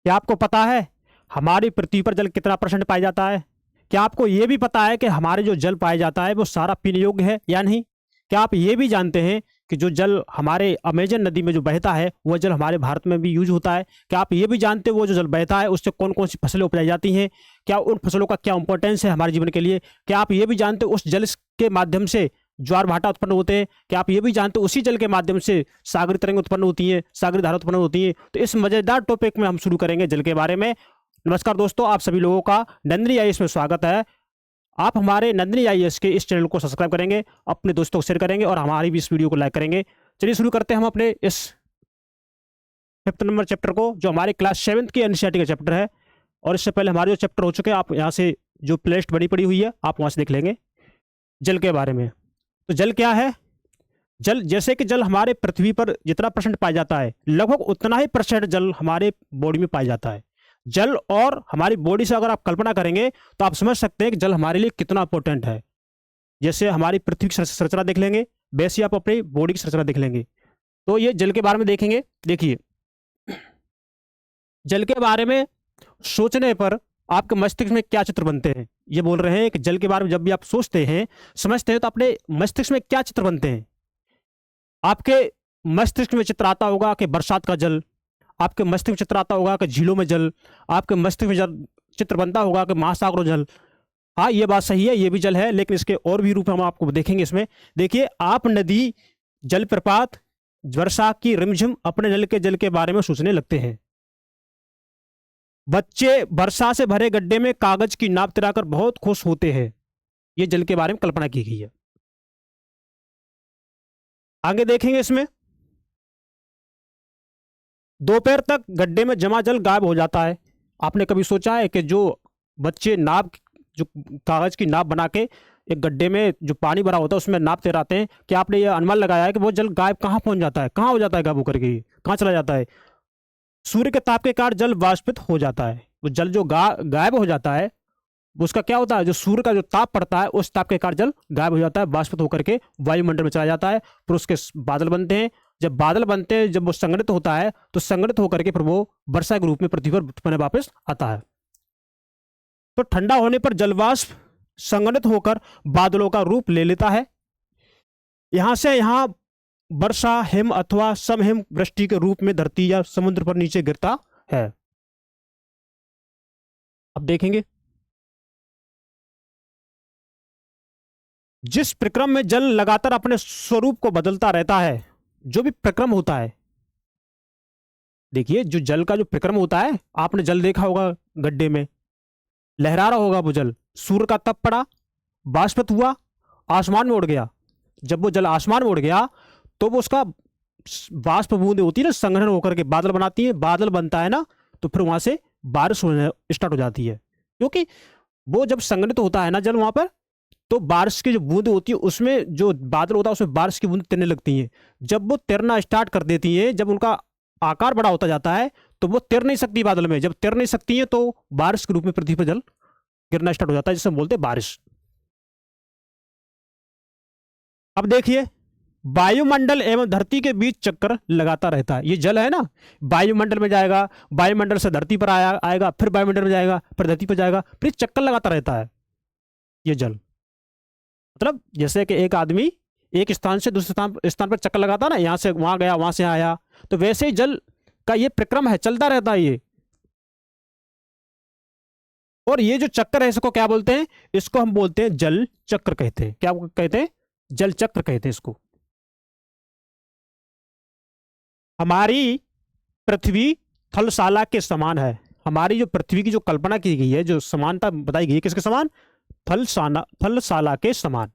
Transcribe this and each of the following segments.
क्या आपको पता है हमारी पृथ्वी पर जल कितना परसेंट पाया जाता है? क्या आपको ये भी पता है कि हमारे जो जल पाया जाता है वो सारा पीने योग्य है या नहीं? क्या आप ये भी जानते हैं कि जो जल हमारे अमेजन नदी में जो बहता है वह जल हमारे भारत में भी यूज होता है? क्या आप ये भी जानते हैं वो जो जल बहता है उससे कौन कौन सी फसलें उपजाई जाती हैं? क्या उन फसलों का क्या इंपॉर्टेंस है हमारे जीवन के लिए? क्या आप ये भी जानते हैं उस जल के माध्यम से ज्वार भाटा उत्पन्न होते हैं? क्या आप ये भी जानते हैं उसी जल के माध्यम से सागरी तरंग उत्पन्न होती हैं, सागरी धारा उत्पन्न होती है? तो इस मजेदार टॉपिक में हम शुरू करेंगे जल के बारे में। नमस्कार दोस्तों, आप सभी लोगों का नंदिनी आईएएस में स्वागत है। आप हमारे नंदिनी आईएएस के इस चैनल को सब्सक्राइब करेंगे, अपने दोस्तों को शेयर करेंगे और हमारी भी इस वीडियो को लाइक करेंगे। चलिए शुरू करते हैं हम अपने इस 5th नंबर चैप्टर को, जो हमारे क्लास 7th की एनसीईआरटी का चैप्टर है। और इससे पहले हमारे जो चैप्टर हो चुके हैं, आप यहाँ से जो प्लेलिस्ट बनी पड़ी हुई है आप वहाँ से देख लेंगे जल के बारे में। तो जल क्या है? जल, जैसे कि जल हमारे पृथ्वी पर जितना परसेंट पाया जाता है लगभग उतना ही परसेंट जल हमारे बॉडी में पाया जाता है। जल और हमारी बॉडी से अगर आप कल्पना करेंगे तो आप समझ सकते हैं कि जल हमारे लिए कितना इंपॉर्टेंट है। जैसे हमारी पृथ्वी की संरचना देख लेंगे, वैसे आप अपनी बॉडी की संरचना देख लेंगे। तो ये जल के बारे में देखेंगे। देखिए, जल के बारे में सोचने पर आपके मस्तिष्क में क्या चित्र बनते हैं? ये बोल रहे हैं कि जल के बारे में जब भी आप सोचते हैं, समझते हैं, तो अपने मस्तिष्क में क्या चित्र बनते हैं? आपके मस्तिष्क में चित्र आता होगा कि बरसात का जल, आपके मस्तिष्क में चित्र आता होगा कि झीलों में जल, आपके मस्तिष्क में चित्र बनता होगा कि महासागरों जल। हाँ, ये बात सही है, ये भी जल है, लेकिन इसके और भी रूप हम आपको देखेंगे इसमें। देखिए, आप नदी, जलप्रपात, वर्षा की रिमझिम अपने जल के बारे में सोचने लगते हैं। बच्चे वर्षा से भरे गड्ढे में कागज की नाव तिराकर बहुत खुश होते हैं। ये जल के बारे में कल्पना की गई है। आगे देखेंगे इसमें, दोपहर तक गड्ढे में जमा जल गायब हो जाता है। आपने कभी सोचा है कि जो बच्चे नाव, जो कागज की नाव बना के एक गड्ढे में जो पानी भरा होता है उसमें नाव तैराते हैं, क्या आपने यह अनुमान लगाया है कि वो जल गायब कहाँ पहुंच जाता है, कहाँ हो जाता है गायब होकर के, कहाँ चला जाता है? सूर्य के ताप के कारण जल वाष्पित हो जाता है। वो जल जो गायब हो जाता है उसका क्या होता है, जो सूर्य का जो ताप पड़ता है उस ताप के कारण जल गायब हो जाता है, वाष्पित होकर के वायुमंडल में चला जाता है। फिर उसके बादल बनते हैं। जब बादल बनते हैं, जब वो संघनित होता है तो संघनित होकर के फिर वो वर्षा के रूप में पृथ्वी पर वापस आता है। तो ठंडा होने पर जलवाष्प संघनित होकर बादलों का रूप ले लेता है। यहां से यहां वर्षा, हिम अथवा समहिम वृष्टि के रूप में धरती या समुद्र पर नीचे गिरता है। अब देखेंगे, जिस प्रक्रम में जल लगातार अपने स्वरूप को बदलता रहता है, जो भी प्रक्रम होता है, देखिए जो जल का जो प्रक्रम होता है, आपने जल देखा होगा गड्ढे में लहरा रहा होगा वो जल, सूर्य का तप पड़ा, बाष्पित हुआ, आसमान में उड़ गया। जब वो जल आसमान में उड़ गया तो वो उसका बाष्प बूंदें होती है ना, संघनन होकर के बादल बनाती है, बादल बनता है ना, तो फिर वहां से बारिश होने स्टार्ट हो जाती है। क्योंकि वो जब संघनित होता है ना जल वहां पर, तो बारिश की जो बूंद होती है उसमें जो बादल होता है उसमें बारिश की बूंद तैरने लगती हैं। जब वो तैरना स्टार्ट कर देती हैं, जब उनका आकार बड़ा होता जाता है तो वो तैर नहीं सकती बादल में। जब तैर नहीं सकती हैं तो बारिश के रूप में पृथ्वी पर जल गिरना स्टार्ट हो जाता है, जिसे हम बोलते हैं बारिश। अब देखिए, वायुमंडल एवं धरती के बीच चक्कर लगाता रहता है। ये जल है ना, वायुमंडल में जाएगा, वायुमंडल से धरती पर आएगा, फिर वायुमंडल में जाएगा, फिर धरती पर जाएगा, फिर चक्कर लगाता रहता है ये जल। मतलब जैसे कि एक आदमी एक स्थान से दूसरे स्थान पर चक्कर लगाता ना, यहां से वहां गया, वहां से आया, तो वैसे ही जल का ये प्रक्रम है, चलता रहता है ये। और ये जो चक्कर है इसको क्या बोलते हैं? इसको हम बोलते हैं जल चक्र कहते हैं। क्या कहते हैं? जल चक्र कहते हैं इसको। हमारी पृथ्वी थलशाला के समान है। हमारी जो पृथ्वी की जो कल्पना की गई है, जो समानता बताई गई है, किसके समान? थलशाला के समान।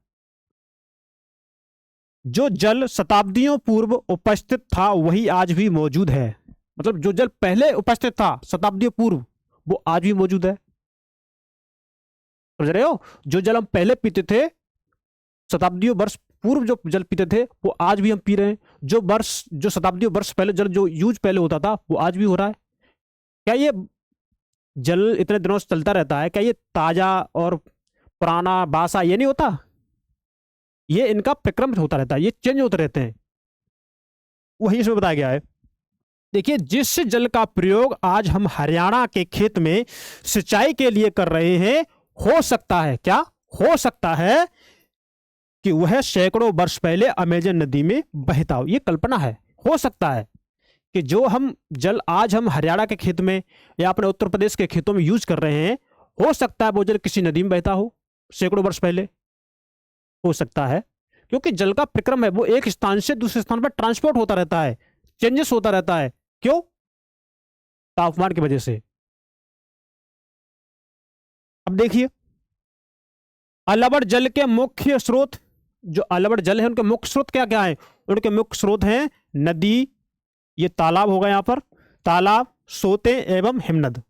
जो जल शताब्दियों पूर्व उपस्थित था वही आज भी मौजूद है। मतलब जो जल पहले उपस्थित था शताब्दियों पूर्व, वो आज भी मौजूद है। समझ रहे हो? जो जल हम पहले पीते थे, शताब्दियों वर्ष पूर्व जो जल पीते थे, वो आज भी हम पी रहे हैं। जो शताब्दियों वर्ष पहले जल जो यूज पहले होता था वो आज भी हो रहा है। क्या ये जल इतने दिनों से चलता रहता है? क्या ये ताजा और पुराना बासा ये नहीं होता? ये इनका प्रक्रम होता रहता है, ये चेंज होते रहते हैं। वही इसमें बताया गया है। देखिए, जिस जल का प्रयोग आज हम हरियाणा के खेत में सिंचाई के लिए कर रहे हैं, हो सकता है क्या, हो सकता है कि वह सैकड़ों वर्ष पहले अमेजन नदी में बहता हो। ये कल्पना है, हो सकता है कि जो हम जल आज हम हरियाणा के खेत में या अपने उत्तर प्रदेश के खेतों में यूज कर रहे हैं, हो सकता है वो जल किसी नदी में बहता हो सैकड़ों वर्ष पहले, हो सकता है। क्योंकि जल का प्रक्रम है, वो एक स्थान से दूसरे स्थान पर ट्रांसपोर्ट होता रहता है, चेंजेस होता रहता है। क्यों? तापमान की वजह से। अब देखिए, अलवड़ जल के मुख्य स्रोत, जो अलवड़ जल है उनके मुख्य स्रोत क्या क्या है? उनके मुख्य स्रोत हैं नदी, ये तालाब होगा यहाँ पर, तालाब, सोते एवं हिमनद।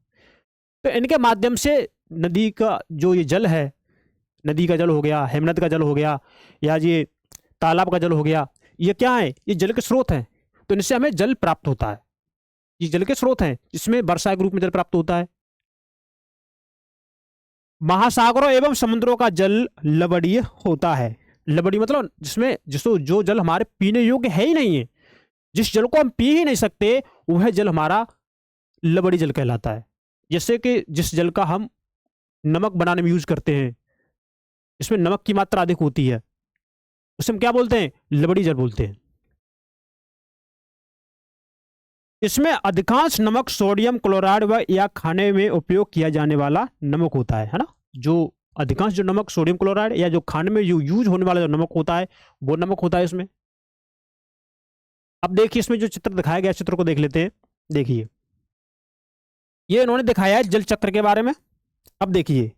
तो इनके माध्यम से नदी का जो ये जल है, नदी का जल हो गया, हिमनद का जल हो गया, या ये तालाब का जल हो गया, ये क्या है? ये जल के स्रोत हैं। तो इनसे हमें जल प्राप्त होता है, ये जल के स्रोत हैं जिसमें वर्षा के रूप में जल प्राप्त होता है। महासागरों एवं समुद्रों का जल लवणीय होता है। लवणीय मतलब जिसमें जो जल हमारे पीने योग्य है ही नहीं है, जिस जल को हम पी ही नहीं सकते, वह जल हमारा लवणीय जल कहलाता है। जैसे कि जिस जल का हम नमक बनाने में यूज करते हैं, इसमें नमक की मात्रा अधिक होती है, उसे हम क्या बोलते हैं? लवणीय जल बोलते हैं। इसमें अधिकांश नमक सोडियम क्लोराइड व या खाने में उपयोग किया जाने वाला नमक होता है ना? जो अधिकांश जो नमक सोडियम क्लोराइड या जो खाने में यूज होने वाला जो नमक होता है, वो नमक होता है इसमें। अब देखिए, इसमें जो चित्र दिखाया गया, चित्र को देख लेते हैं। देखिए, ये इन्होंने दिखाया है जल चक्र के बारे में। अब देखिए,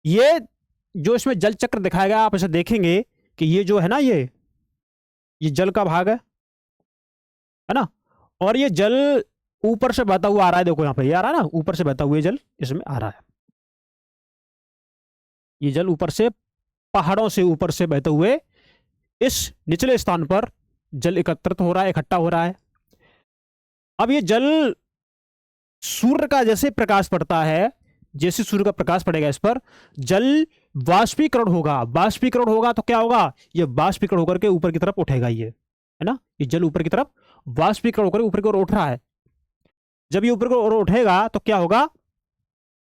ये जो इसमें जल चक्र दिखाया गया, आप इसे देखेंगे कि ये जो है ना, ये जल का भाग है ना, और ये जल ऊपर से बहता हुआ आ रहा है। देखो यहाँ पे ये आ रहा है ना, ऊपर से बहता हुआ जल इसमें आ रहा है। ये जल ऊपर से, पहाड़ों से ऊपर से बहते हुए इस निचले स्थान पर जल एकत्रित हो रहा है, इकट्ठा हो रहा है। अब ये जल सूर्य का जैसे प्रकाश पड़ता है, जैसे सूर्य का प्रकाश पड़ेगा इस पर, जल वाष्पीकरण होगा। वाष्पीकरण होगा तो क्या होगा? ये वाष्पीकरण होकर के ऊपर की तरफ उठेगा, ये है ना, ये जल ऊपर की तरफ वाष्पीकरण होकर ऊपर की ओर उठ रहा है। जब ये ऊपर की ओर उठेगा तो क्या होगा?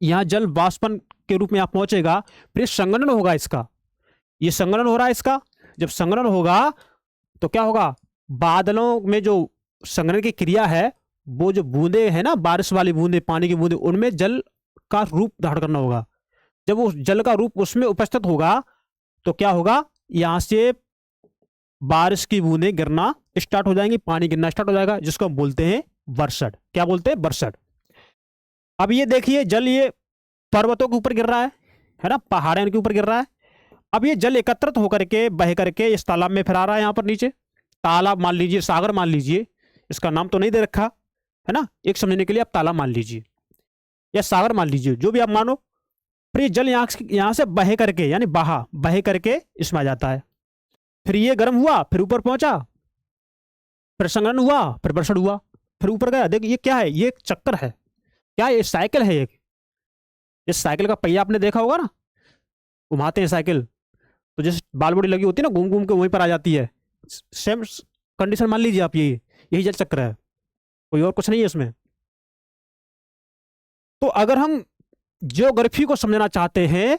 यहां जल वाष्पन के रूप में यहां पहुंचेगा, फिर संघनन होगा इसका, ये संघनन हो रहा है इसका। जब संघनन होगा तो क्या होगा? बादलों में जो संघनन की क्रिया है, वो जो बूंदे है ना, बारिश वाली बूंदे, पानी की बूंदे, उनमें जल का रूप धारण करना होगा। जब वो जल का रूप उसमें उपस्थित होगा तो क्या होगा? यहां से बारिश की बूंदें गिरना स्टार्ट हो जाएंगी, पानी गिरना स्टार्ट हो जाएगा, जिसको हम बोलते हैं वर्षण। क्या बोलते हैं? वर्षण। अब ये देखिए, जल ये पर्वतों के ऊपर गिर रहा है ना, पहाड़ों के ऊपर गिर रहा है। अब ये जल एकत्रित होकर के बह करके इस तालाब में फिर आ रहा है, यहाँ पर नीचे तालाब मान लीजिए, सागर मान लीजिए, इसका नाम तो नहीं दे रखा है ना, एक समझने के लिए आप तालाब मान लीजिए या सागर मान लीजिए, जो भी आप मानो। फिर ये जल यहाँ से बह करके, यानी बह करके इसमें आ जाता है। फिर ये गर्म हुआ, फिर ऊपर पहुंचा, फिर संघनन हुआ, फिर वर्षण हुआ, फिर ऊपर गया। देख, ये क्या है? ये एक चक्कर है। क्या ये साइकिल है? एक इस साइकिल का पहिया आपने देखा होगा ना, घुमाते हैं साइकिल, तो जैसे बाल बड़ी लगी होती है ना, घूम घूम के वहीं पर आ जाती है। सेम कंडीशन मान लीजिए आप, यही जल चक्र है, कोई और कुछ नहीं है इसमें। तो अगर हम ज्योग्राफी को समझना चाहते हैं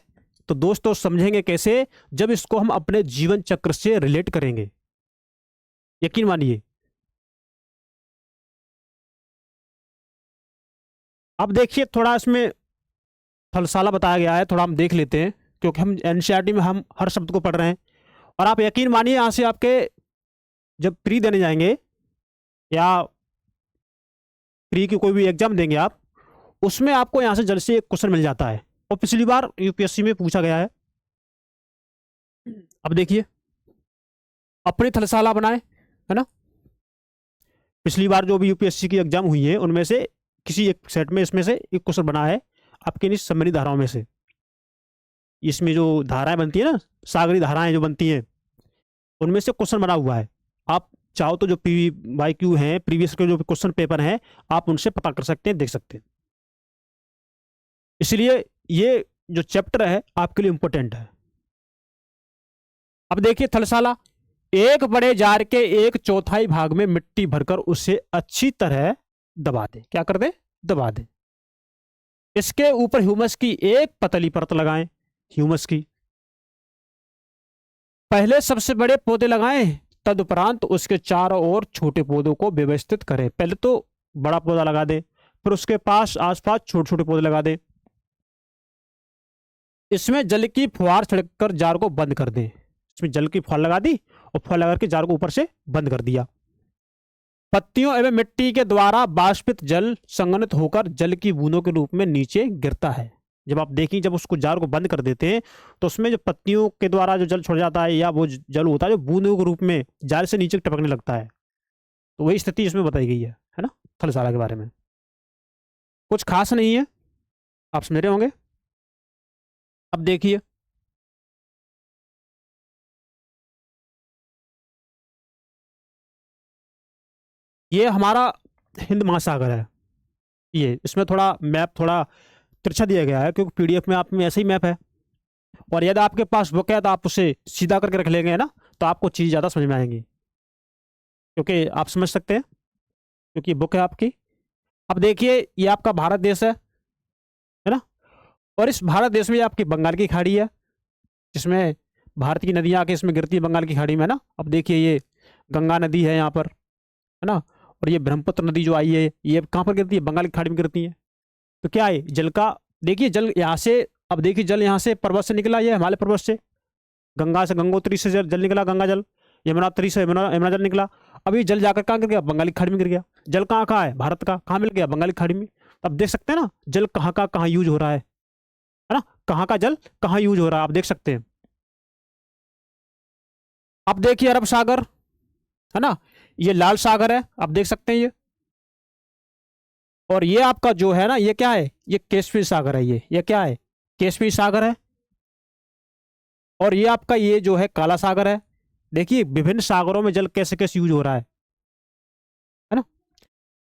तो दोस्तों समझेंगे कैसे? जब इसको हम अपने जीवन चक्र से रिलेट करेंगे, यकीन मानिए। अब देखिए, थोड़ा इसमें थलसाला बताया गया है, थोड़ा हम देख लेते हैं, क्योंकि हम एनसीईआरटी में हम हर शब्द को पढ़ रहे हैं। और आप यकीन मानिए, यहां से आपके जब प्री देने जाएंगे या प्री की कोई भी एग्जाम देंगे आप, उसमें आपको यहां से जल्द से एक क्वेश्चन मिल जाता है, और पिछली बार यूपीएससी में पूछा गया है। अब देखिए, अपनी थलसाला बनाए, है ना, पिछली बार जो भी यूपीएससी की एग्जाम हुई है उनमें से किसी एक सेट में इसमें से एक क्वेश्चन बना है आपके इन समरी धाराओं में से। इसमें जो धाराएं बनती है ना, सागरी धाराएं जो बनती हैं, उनमें से क्वेश्चन बना हुआ है। आप चाहो तो जो PYQ हैं, प्रीवियस के जो क्वेश्चन पेपर हैं, आप उनसे पता कर सकते हैं, देख सकते हैं। इसलिए ये जो चैप्टर है आपके लिए इंपॉर्टेंट है। अब देखिए, थलसाला, एक बड़े जार के 1/4 भाग में मिट्टी भरकर उसे अच्छी तरह दबा दे। क्या कर दे? दबा दे। इसके ऊपर ह्यूमस की एक पतली परत लगाएं। ह्यूमस की पहले सबसे बड़े पौधे लगाएं, तदुपरांत उसके चारों ओर छोटे पौधों को व्यवस्थित करें। पहले तो बड़ा पौधा लगा दे, फिर उसके पास आसपास छोटे छोटे पौधे लगा दे। इसमें जल की फुहार छिड़ककर जार को बंद कर दें। इसमें जल की फुहार लगा दी और फुहार लगा के जार को ऊपर से बंद कर दिया। पत्तियों एवं मिट्टी के द्वारा बाष्पित जल संघनित होकर जल की बूंदों के रूप में नीचे गिरता है। जब आप देखें, जब उसको जार को बंद कर देते हैं तो उसमें जो पत्तियों के द्वारा जो जल छोड़ जाता है या वो जल होता है जो बूंदों के रूप में जार से नीचे टपकने लगता है, तो वही स्थिति इसमें बताई गई है ना, थलसारा के बारे में। कुछ खास नहीं है, आप समझ रहे होंगे। अब देखिए, ये हमारा हिंद महासागर है। ये इसमें थोड़ा मैप थोड़ा तिरछा दिया गया है क्योंकि पीडीएफ में आप में ऐसा ही मैप है, और यदि आपके पास बुक है तो आप उसे सीधा करके रख लेंगे ना, तो आपको चीज़ ज़्यादा समझ में आएंगी, क्योंकि आप समझ सकते हैं क्योंकि बुक है आपकी। अब देखिए, ये आपका भारत देश है ना, और इस भारत देश में आपकी बंगाल की खाड़ी है, जिसमें भारत की नदियाँ आके इसमें गिरती है बंगाल की खाड़ी में ना। अब देखिए, ये गंगा नदी है यहाँ पर, है ना, और ये ब्रह्मपुत्र नदी जो आई है ये कहाँ पर गिरती है? बंगाल की खाड़ी में गिरती है। तो क्या है जल का? देखिए, जल यहाँ से, अब देखिए जल यहाँ से पर्वत से निकला, ये हिमालय पर्वत से, गंगा से, गंगोत्री से जल निकला, गंगा जल, यमुनोत्री से यमुना जल निकला। अभी जल जाकर कहाँ गिर गया? बंगाली खाड़ी में गिर गया। जल कहाँ कहाँ है? भारत का। कहाँ मिल गया? बंगाली खाड़ी में। अब देख सकते हैं ना जल कहाँ का कहाँ यूज हो रहा है ना, कहाँ का जल कहाँ यूज हो रहा है, आप देख सकते हैं। अब देखिए अरब सागर, है ना, ये लाल सागर है, आप देख सकते हैं ये। और ये आपका जो है ना, ये क्या है? ये कैस्पियन सागर है। ये क्या है? कैस्पियन सागर है। और ये आपका ये जो है काला सागर है। देखिए विभिन्न सागरों में जल कैसे कैसे यूज हो रहा है ना।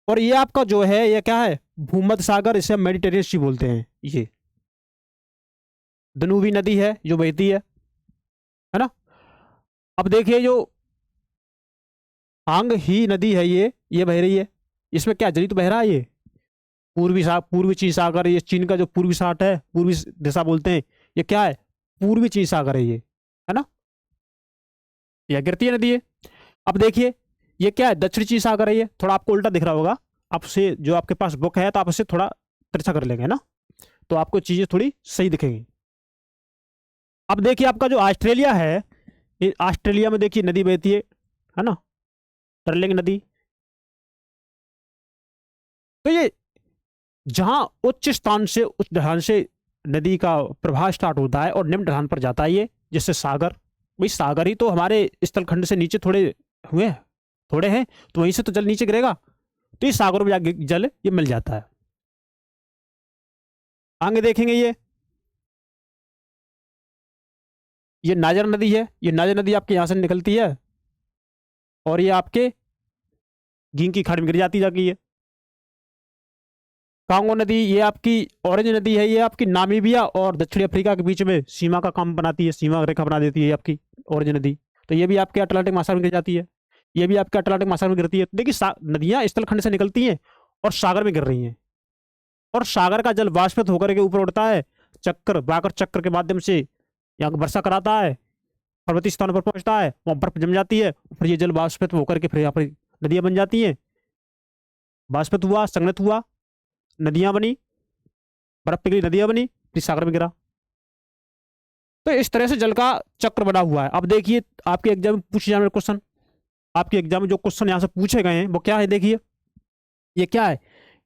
और ये आपका जो है ये क्या है? भूमध्य सागर, इसे मेडिटेरियन सी बोलते हैं। ये दनूबी नदी है जो बहती है ना। अब देखिए जो आंग ही नदी है ये बह रही है। इसमें क्या जल तो बह रहा है? ये पूर्वी चीन सागर, ये चीन का जो पूर्वी साट है, पूर्वी दिशा बोलते हैं, ये क्या है? पूर्वी चीन सागर है ये, है ना, यह गिरती है नदी है। अब देखिए ये क्या है? दक्षिणी चीन सागर है। ये थोड़ा आपको उल्टा दिख रहा होगा, आपसे जो आपके पास बुक है तो आप इसे थोड़ा तिरछा कर लेंगे ना, तो आपको चीजें थोड़ी सही दिखेंगी। अब देखिए आपका जो ऑस्ट्रेलिया है, ये ऑस्ट्रेलिया में देखिए नदी बहती है ना, टर्लिंग नदी। तो ये जहां उच्च स्थान से उच्च ढलान से नदी का प्रवाह स्टार्ट होता है और निम्न ढलान पर जाता है, ये जैसे सागर, भाई सागर ही तो हमारे स्थलखंड से नीचे थोड़े हुए हैं, थोड़े हैं, तो वहीं से तो जल नीचे गिरेगा, तो इस सागरों में जाके जल ये मिल जाता है। आगे देखेंगे ये नाजर नदी है। ये नाजर नदी आपके यहाँ से निकलती है और ये आपके गींग की खाड़ी में गिर जाती जाके ये। कांगो नदी ये आपकी ऑरेंज नदी है, ये आपकी नामीबिया और दक्षिण अफ्रीका के बीच में सीमा का काम बनाती है, सीमा रेखा बना देती है आपकी ऑरेंज नदी। तो ये भी आपके अटलांटिक महासागर में गिर जाती है, ये भी आपके अटलांटिक महासागर में गिरती है। तो देखिए नदियां स्थलखंड से निकलती हैं और सागर में गिर रही हैं, और सागर का जल वाष्पित होकर के ऊपर उड़ता है, बाकर चक्र के माध्यम से यहाँ वर्षा कराता है, पर्वतीय स्थानों पर पहुंचता है, वहां बर्फ जम जाती है, फिर ये जल वाष्पित होकर के फिर यहाँ पर नदियां बन जाती हैं। वाष्पित हुआ, संघनित हुआ, नदियां बनी, बर्फ पिघली, नदियां बनी, फिर सागर में गिरा। तो इस तरह से जल का चक्र बना हुआ है। अब देखिए आपके एग्जाम में पूछे जाने वाले क्वेश्चन, आपके एग्जाम में जो क्वेश्चन यहाँ से पूछे गए हैं वो क्या है? देखिए ये क्या है?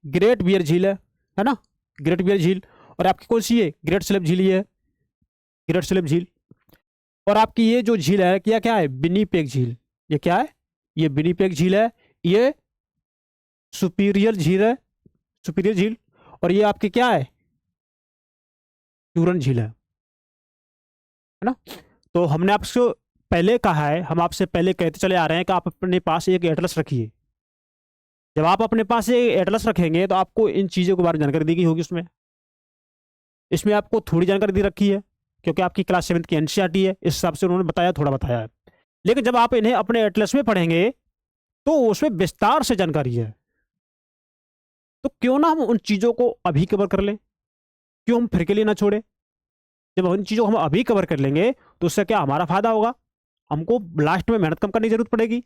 ग्रेट बियर झील है ना, ग्रेट बियर झील। और आपकी कौन सी है? ग्रेट स्लेप झील ये है, ग्रेट स्लेप झील। और आपकी ये जो झील है क्या क्या है? विनिपेग झील। ये क्या है? ये विनिपेग झील है, ये सुपीरियर झील है, सुपीरियर झील। और ये आपकी क्या है? ट्यूरन झील है ना। तो हमने आपसे पहले कहा है, हम आपसे पहले कहते चले आ रहे हैं कि आप अपने पास एक एटलस रखिए। जब आप अपने पास एक एटलस रखेंगे तो आपको इन चीज़ों के बारे में जानकारी दी गई होगी। उसमें इसमें आपको थोड़ी जानकारी दी रखी है क्योंकि आपकी क्लास 7 की एनसीईआरटी है, इस हिसाब से उन्होंने बताया, थोड़ा बताया है। लेकिन जब आप इन्हें अपने एटलस में पढ़ेंगे तो उसमें विस्तार से जानकारी है। तो क्यों ना हम उन चीज़ों को अभी कवर कर लें, क्यों हम फिर के लिए ना छोड़ें। जब उन चीज़ों को हम अभी कवर कर लेंगे तो उससे क्या हमारा फायदा होगा, हमको लास्ट में मेहनत कम करने की जरूरत पड़ेगी,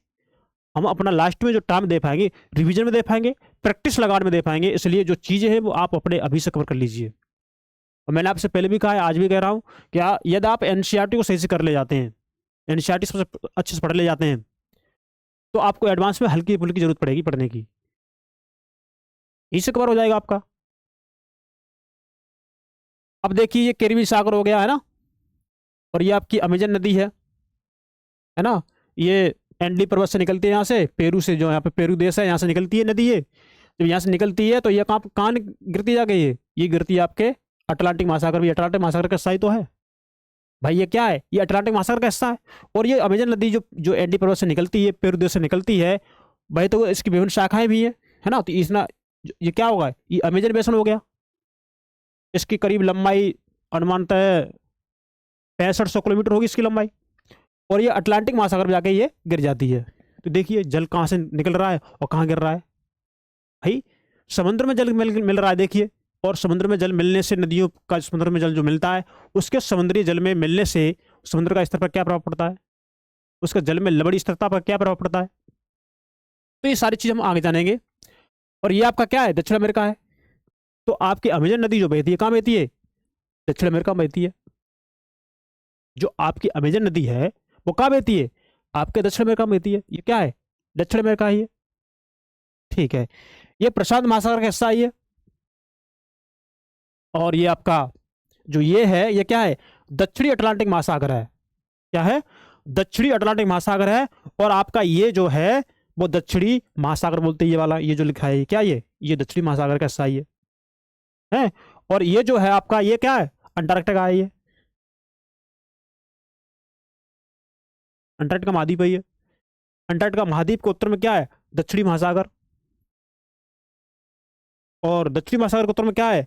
हम अपना लास्ट में जो टाइम दे पाएंगे रिवीजन में दे पाएंगे, प्रैक्टिस लगाने में दे पाएंगे। इसलिए जो चीज़ें हैं वो आप अपने अभी से कवर कर लीजिए। और मैंने आपसे पहले भी कहा है, आज भी कह रहा हूँ, क्या यदि आप एनसीईआरटी को सही से कर ले जाते हैं, एनसीईआरटी सबसे अच्छे से पढ़ ले जाते हैं, तो आपको एडवांस में हल्की फुल्की जरूरत पड़ेगी पढ़ने की, इससे कवर हो जाएगा आपका। अब देखिए ये कैरिबीन सागर हो गया है ना, और ये आपकी अमेजन नदी है ना। ये एंडी पर्वत से निकलती है, यहाँ से पेरू से, जो यहाँ पे पेरू देश है यहाँ से निकलती है नदी। ये जब यहाँ से निकलती है तो ये कहाँ गिरती जाके, ये गिरती है आपके अटलांटिक महासागर। भी अटलांटिक महासागर का हिस्सा ही तो है भाई, ये क्या है, ये अटलांटिक महासागर का हिस्सा है। और ये अमेजन नदी जो जो एंडी पर्वत से निकलती है, पेरू देश से निकलती है भाई, तो इसकी विभिन्न शाखाएं भी है ना। तो इसना ये क्या होगा, ये अमेजन बेसन हो गया। इसकी करीब लंबाई अनुमानतः 6500 किलोमीटर होगी इसकी लंबाई, और ये अटलांटिक महासागर में जाके ये गिर जाती है। तो देखिए जल कहाँ से निकल रहा है और कहाँ गिर रहा है भाई, समुद्र में जल मिल रहा है देखिए। और समुद्र में जल मिलने से, नदियों का समुद्र में जल जो मिलता है उसके समुद्री जल में मिलने से समुद्र का स्तर पर क्या प्रभाव पड़ता है, उसका जल में लवण स्थिरता पर क्या प्रभाव पड़ता है। तो ये सारी चीज़ हम आगे जानेंगे। और ये आपका क्या है, दक्षिण अमेरिका है। तो आपकी अमेजन नदी जो बहती है कहाँ बहती है, दक्षिण अमेरिका में बहती है। जो आपकी अमेजन नदी है वो कहाँ बहती है, आपके दक्षिण अमेरिका में बहती है। ये क्या है, दक्षिण अमेरिका ही है, ठीक है। ये प्रशांत महासागर का हिस्सा ही है। और ये आपका जो ये है, ये क्या है, दक्षिणी अटलांटिक महासागर है। क्या है, दक्षिणी अटलांटिक महासागर है। और आपका ये जो है वो दक्षिणी महासागर बोलते हैं, ये वाला ये जो लिखा है, क्या ये दक्षिणी महासागर का हिस्सा ही है। और ये जो है आपका, ये क्या है, अंटार्कटिका है। ये अंटार्कटिका महाद्वीप है। ये अंटार्कटिका महाद्वीप के उत्तर में क्या है, दक्षिणी महासागर। और दक्षिणी महासागर के उत्तर में क्या है,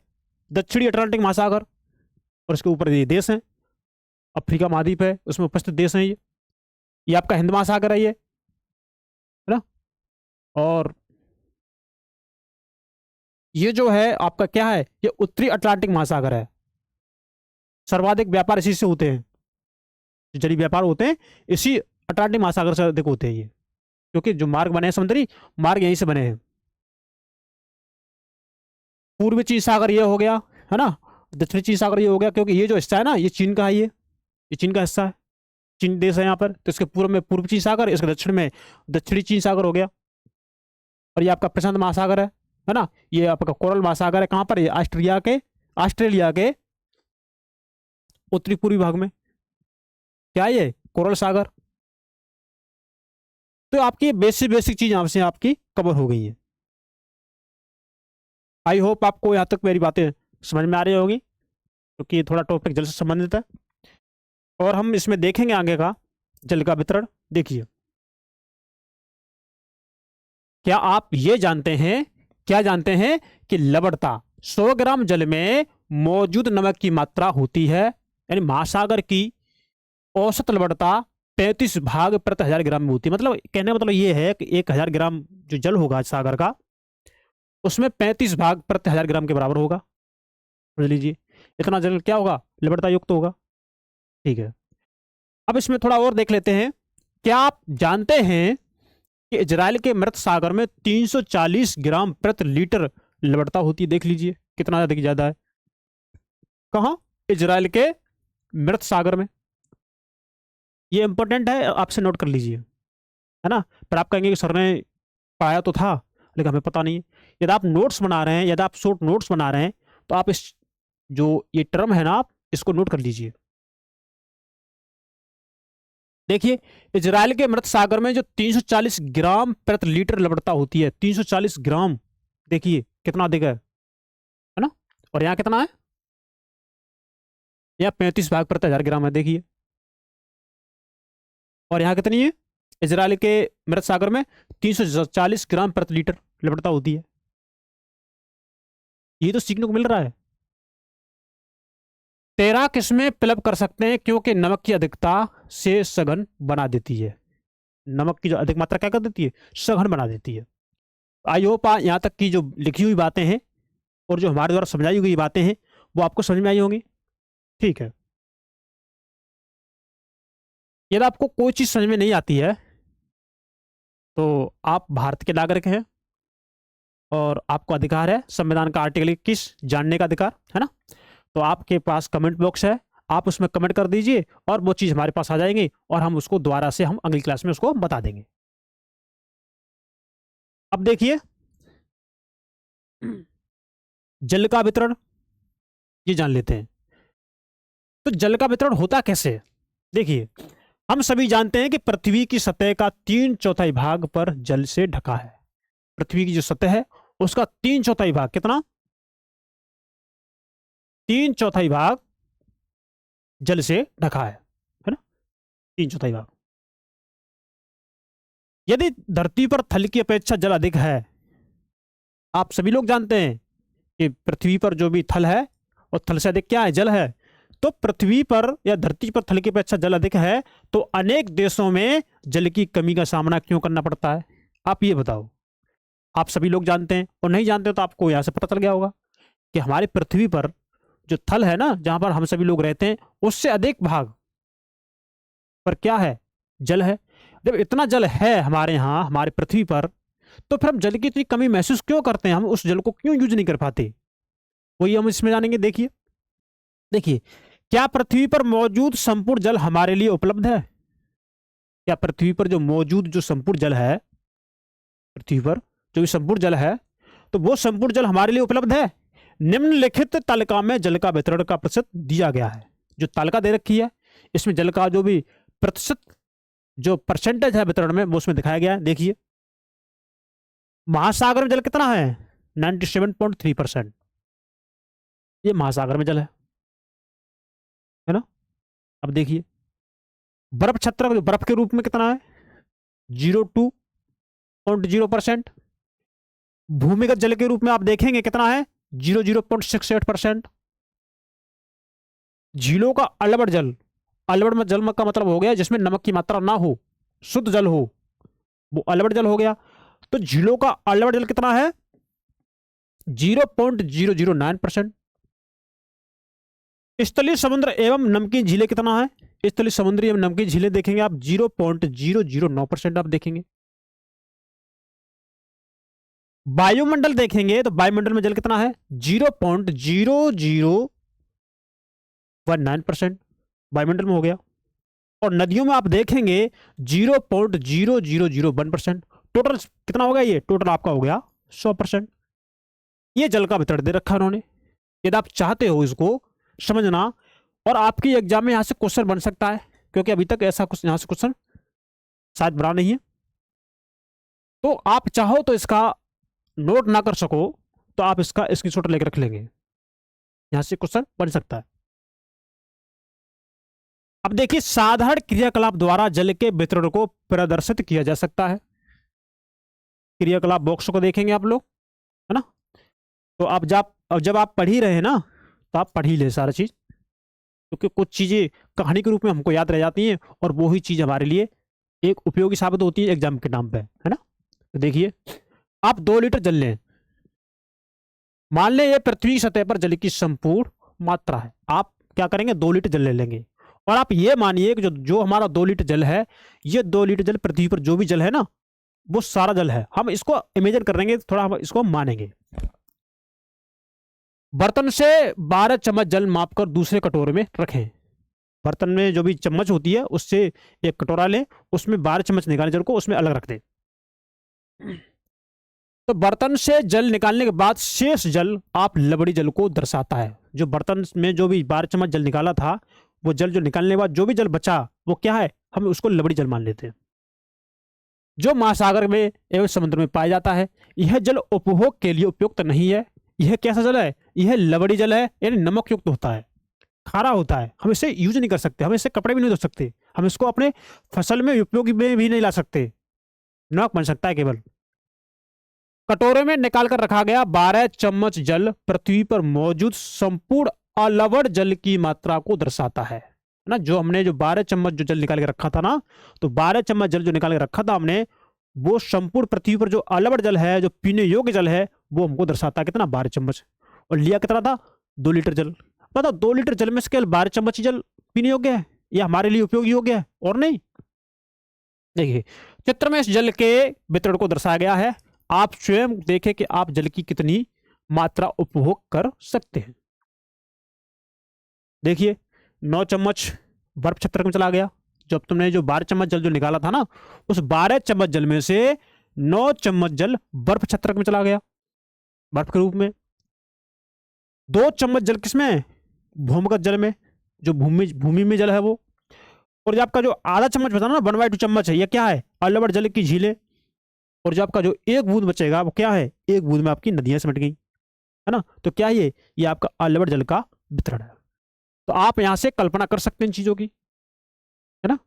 दक्षिणी अटलांटिक महासागर। और इसके ऊपर ये देश हैं, अफ्रीका महाद्वीप है उसमें उपस्थित देश हैं। ये आपका हिंद महासागर है, ये है ना। और ये जो है आपका क्या है, ये उत्तरी अटलांटिक महासागर है। सर्वाधिक व्यापार इसी से होते हैं, जो जलीय व्यापार होते हैं इसी अटलांटिक महासागर से अधिक होते हैं ये, क्योंकि जो मार्ग बने हैं समुद्री मार्ग यहीं से बने हैं। पूर्वी चीन सागर ये हो गया है ना, दक्षिणी चीन सागर ये हो गया, क्योंकि ये जो हिस्सा है ना ये चीन का है, ये चीन का हिस्सा है, चीन देश है यहाँ पर। तो इसके पूर्व में पूर्वी चीन सागर, इसके दक्षिण में दक्षिणी चीन सागर हो गया। और ये आपका प्रशांत महासागर है ना। ये आपका कोरल महासागर है, कहाँ पर, ये ऑस्ट्रेलिया के उत्तरी पूर्वी भाग में, क्या ये कोरल सागर। तो आपकी बेसिक चीज आपसे आपकी कवर हो गई है। आई होप आपको यहाँ तक मेरी बातें समझ में आ रही होगी, क्योंकि थोड़ा टॉपिक जल से संबंधित है। और हम इसमें देखेंगे आगे का जल का वितरण। देखिए, क्या आप ये जानते हैं कि लवणता 100 ग्राम जल में मौजूद नमक की मात्रा होती है, यानी महासागर की औसत लवणता 35 भाग प्रति 1000 ग्राम में होती है। मतलब कहने का मतलब ये है कि 1000 ग्राम जो जल होगा सागर का, उसमें 35 भाग प्रति 1000 ग्राम के बराबर होगा। समझ लीजिए, इतना जल क्या होगा, लवणता युक्त होगा। ठीक है, अब इसमें थोड़ा और देख लेते हैं। क्या आप जानते हैं कि इजराइल के मृत सागर में 340 ग्राम प्रति लीटर लवणता होती है। देख लीजिए कितना ज्यादा है। कहाँ, इजराइल के मृत सागर में। ये इंपॉर्टेंट है, आपसे नोट कर लीजिए, है ना। पर आप कहेंगे कि सर ने पाया तो था लेकिन हमें पता नहीं है। यदि आप नोट्स बना रहे हैं, यदि आप शॉर्ट नोट्स बना रहे हैं, तो आप इस जो ये टर्म है ना, आप इसको नोट कर लीजिए। देखिए, इजराइल के मृत सागर में जो 340 ग्राम प्रति लीटर लवणता होती है, 340 ग्राम, देखिए कितना अधिक है ना। और यहाँ कितना है, यहाँ 35 भाग प्रति 1000 ग्राम है, देखिए। और यहाँ कितनी है, इजराइल के मृत सागर में 340 ग्राम प्रति लीटर लवणता होती है। ये तो सीखने को मिल रहा है। 13 किस्में फिलअप कर सकते हैं, क्योंकि नमक की अधिकता से सघन बना देती है। नमक की जो अधिक मात्रा क्या कर देती है, सघन बना देती है। आई होप यहाँ तक की जो लिखी हुई बातें हैं और जो हमारे द्वारा समझाई हुई बातें हैं वो आपको समझ में आई होंगी। ठीक है, यदि आपको कोई चीज समझ में नहीं आती है तो आप भारत के नागरिक हैं और आपको अधिकार है संविधान का आर्टिकल 21 जानने का अधिकार है ना। तो आपके पास कमेंट बॉक्स है, आप उसमें कमेंट कर दीजिए और वो चीज हमारे पास आ जाएंगी और हम उसको दोबारा से हम अगली क्लास में उसको बता देंगे। अब देखिए जल का वितरण ये जान लेते हैं। तो जल का वितरण होता कैसे है? देखिए हम सभी जानते हैं कि पृथ्वी की सतह का 3/4 भाग पर जल से ढका है। पृथ्वी की जो सतह है उसका 3/4 भाग, कितना, 3/4 भाग जल से ढका है ना, 3/4 भाग। यदि धरती पर थल की अपेक्षा जल अधिक है, आप सभी लोग जानते हैं कि पृथ्वी पर जो भी थल है और थल से अधिक क्या है, जल है। तो पृथ्वी पर या धरती पर थल की अपेक्षा जल अधिक है तो अनेक देशों में जल की कमी का सामना क्यों करना पड़ता है, आप ये बताओ। आप सभी लोग जानते हैं और नहीं जानते हो तो आपको यहां से पता चल गया होगा कि हमारी पृथ्वी पर जो थल है ना, जहां पर हम सभी लोग रहते हैं, उससे अधिक भाग पर क्या है, जल है। जब इतना जल है हमारे यहाँ हमारी पृथ्वी पर, तो फिर हम जल की इतनी कमी महसूस क्यों करते हैं, हम उस जल को क्यों यूज नहीं कर पाते, वही हम इसमें जानेंगे। देखिए देखिए क्या पृथ्वी पर मौजूद संपूर्ण जल हमारे लिए उपलब्ध है? क्या पृथ्वी पर जो मौजूद जो संपूर्ण जल है, पृथ्वी पर जो भी संपूर्ण जल है, तो वो संपूर्ण जल हमारे लिए उपलब्ध है? निम्नलिखित तालिका में जल का वितरण का प्रतिशत दिया गया है। जो तालिका दे रखी है इसमें जल का जो भी प्रतिशत जो परसेंटेज है वितरण में वो उसमें दिखाया गया है। देखिए महासागर में जल कितना है, 97.3%, ये महासागर में जल है ना। अब देखिए बर्फ छत्र जो बर्फ के रूप में कितना है, 02.0%। भूमिगत जल के रूप में आप देखेंगे कितना है, 00.68%। झीलों का अलवड़ जल, अलवड़ में जल का मतलब हो गया जिसमें नमक की मात्रा ना हो, शुद्ध जल हो, वो अलवड़ जल हो गया। तो झीलों का अलवड़ जल कितना है, 0.009%। स्थलीय समुद्र एवं नमकीन झीलें कितना है, स्थलीय समुद्री एवं नमकीन झीलें देखेंगे आप 0.009% आप देखेंगे। वायुमंडल देखेंगे तो वायुमंडल में जल कितना है, 0.0019% वायुमंडल में हो गया। और नदियों में आप देखेंगे 0.0001%। टोटल कितना होगा, ये टोटल आपका हो गया 100%। ये जल का वितरण दे रखा उन्होंने। यदि आप चाहते हो इसको समझना और आपकी एग्जाम में यहां से क्वेश्चन बन सकता है, क्योंकि अभी तक ऐसा कुछ यहां से क्वेश्चन शायद बना नहीं है, तो आप चाहो तो इसका नोट ना कर सको तो आप इसका स्क्रीनशॉट लेकर रख लेंगे, यहां से क्वेश्चन बन सकता है। अब देखिए साधारण क्रियाकलाप द्वारा जल के वितरण को प्रदर्शित किया जा सकता है। क्रियाकलाप बॉक्स को देखेंगे आप लोग, है ना। तो आप जब आप पढ़ ही रहे हैं ना तो आप पढ़ ही ले सारा चीज, क्योंकि कुछ चीजें कहानी के रूप में हमको याद रह जाती हैं और वो ही चीज हमारे लिए एक उपयोगी साबित होती है एग्जाम के नाम पे, है ना। तो देखिए आप 2 लीटर जल लें, मान लें ये पृथ्वी की सतह पर जल की संपूर्ण मात्रा है, आप क्या करेंगे 2 लीटर जल ले लेंगे। और आप ये मानिए कि जो हमारा 2 लीटर जल है, ये 2 लीटर जल पृथ्वी पर जो भी जल है ना वो सारा जल है। हम इसको इमेजिन करेंगे, थोड़ा हम इसको मानेंगे। बर्तन से 12 चम्मच जल मापकर दूसरे कटोरे में रखें। बर्तन में जो भी चम्मच होती है उससे एक कटोरा लें, उसमें 12 चम्मच निकालें जल को, उसमें अलग रख दें। तो बर्तन से जल निकालने के बाद शेष जल आप लवड़ी जल को दर्शाता है। जो बर्तन में जो भी 12 चम्मच जल निकाला था, वो जल जो निकालने के बाद जो भी जल बचा वो क्या है, हम उसको लवड़ी जल मान लेते हैं। जो महासागर में एवं समुद्र में पाया जाता है, यह जल उपभोग के लिए उपयुक्त नहीं है। यह कैसा जल है, यह लवड़ी जल है, यानी नमक युक्त होता है, खारा होता है, हम इसे यूज नहीं कर सकते, हम इससे कपड़े भी नहीं धो सकते, हम इसको अपने फसल में उपयोग में भी नहीं ला सकते, नमक बन सकता है केवल। कटोरे में निकाल कर रखा गया 12 चम्मच जल पृथ्वी पर मौजूद संपूर्ण अलवड़ जल की मात्रा को दर्शाता है। ना, जो हमने जो 12 चम्मच जो जल निकाल के रखा था ना, तो 12 चम्मच जल जो निकाल के रखा था हमने, वो संपूर्ण पृथ्वी पर जो अलवड़ जल है, जो पीने योग्य जल है, वो हमको दर्शाता है कितना, 12 चम्मच। और लिया कितना था, 2 लीटर जल। बताओ 2 लीटर जल में से केवल 12 चम्मच ही जल पीने योग्य है, या हमारे लिए उपयोगी योग्य है, और नहीं। देखिए चित्र में इस जल के वितरण को दर्शाया गया है। आप स्वयं देखें कि आप जल की कितनी मात्रा उपभोग कर सकते हैं। देखिए 9 चम्मच बर्फ छत्र में चला गया। जब तुमने जो 12 चम्मच जल जो निकाला था ना, उस 12 चम्मच जल में से 9 चम्मच जल बर्फ छत्र में चला गया, बर्फ के रूप में। 2 चम्मच जल किसमें, भूमिगत जल में, जो भूमि भूमि में जल है वो। और जो आपका जो आधा चम्मच बचा ना, 1/2 चम्मच है, ये क्या है, अलवड़ जल की झीलें। और जो आपका जो 1 बूंद बचेगा वो क्या है, 1 बूंद में आपकी नदियां सिमट गई, है ना। तो क्या ये आपका अलवड़ जल का वितरण है। तो आप यहां से कल्पना कर सकते हैं इन चीजों की, है ना।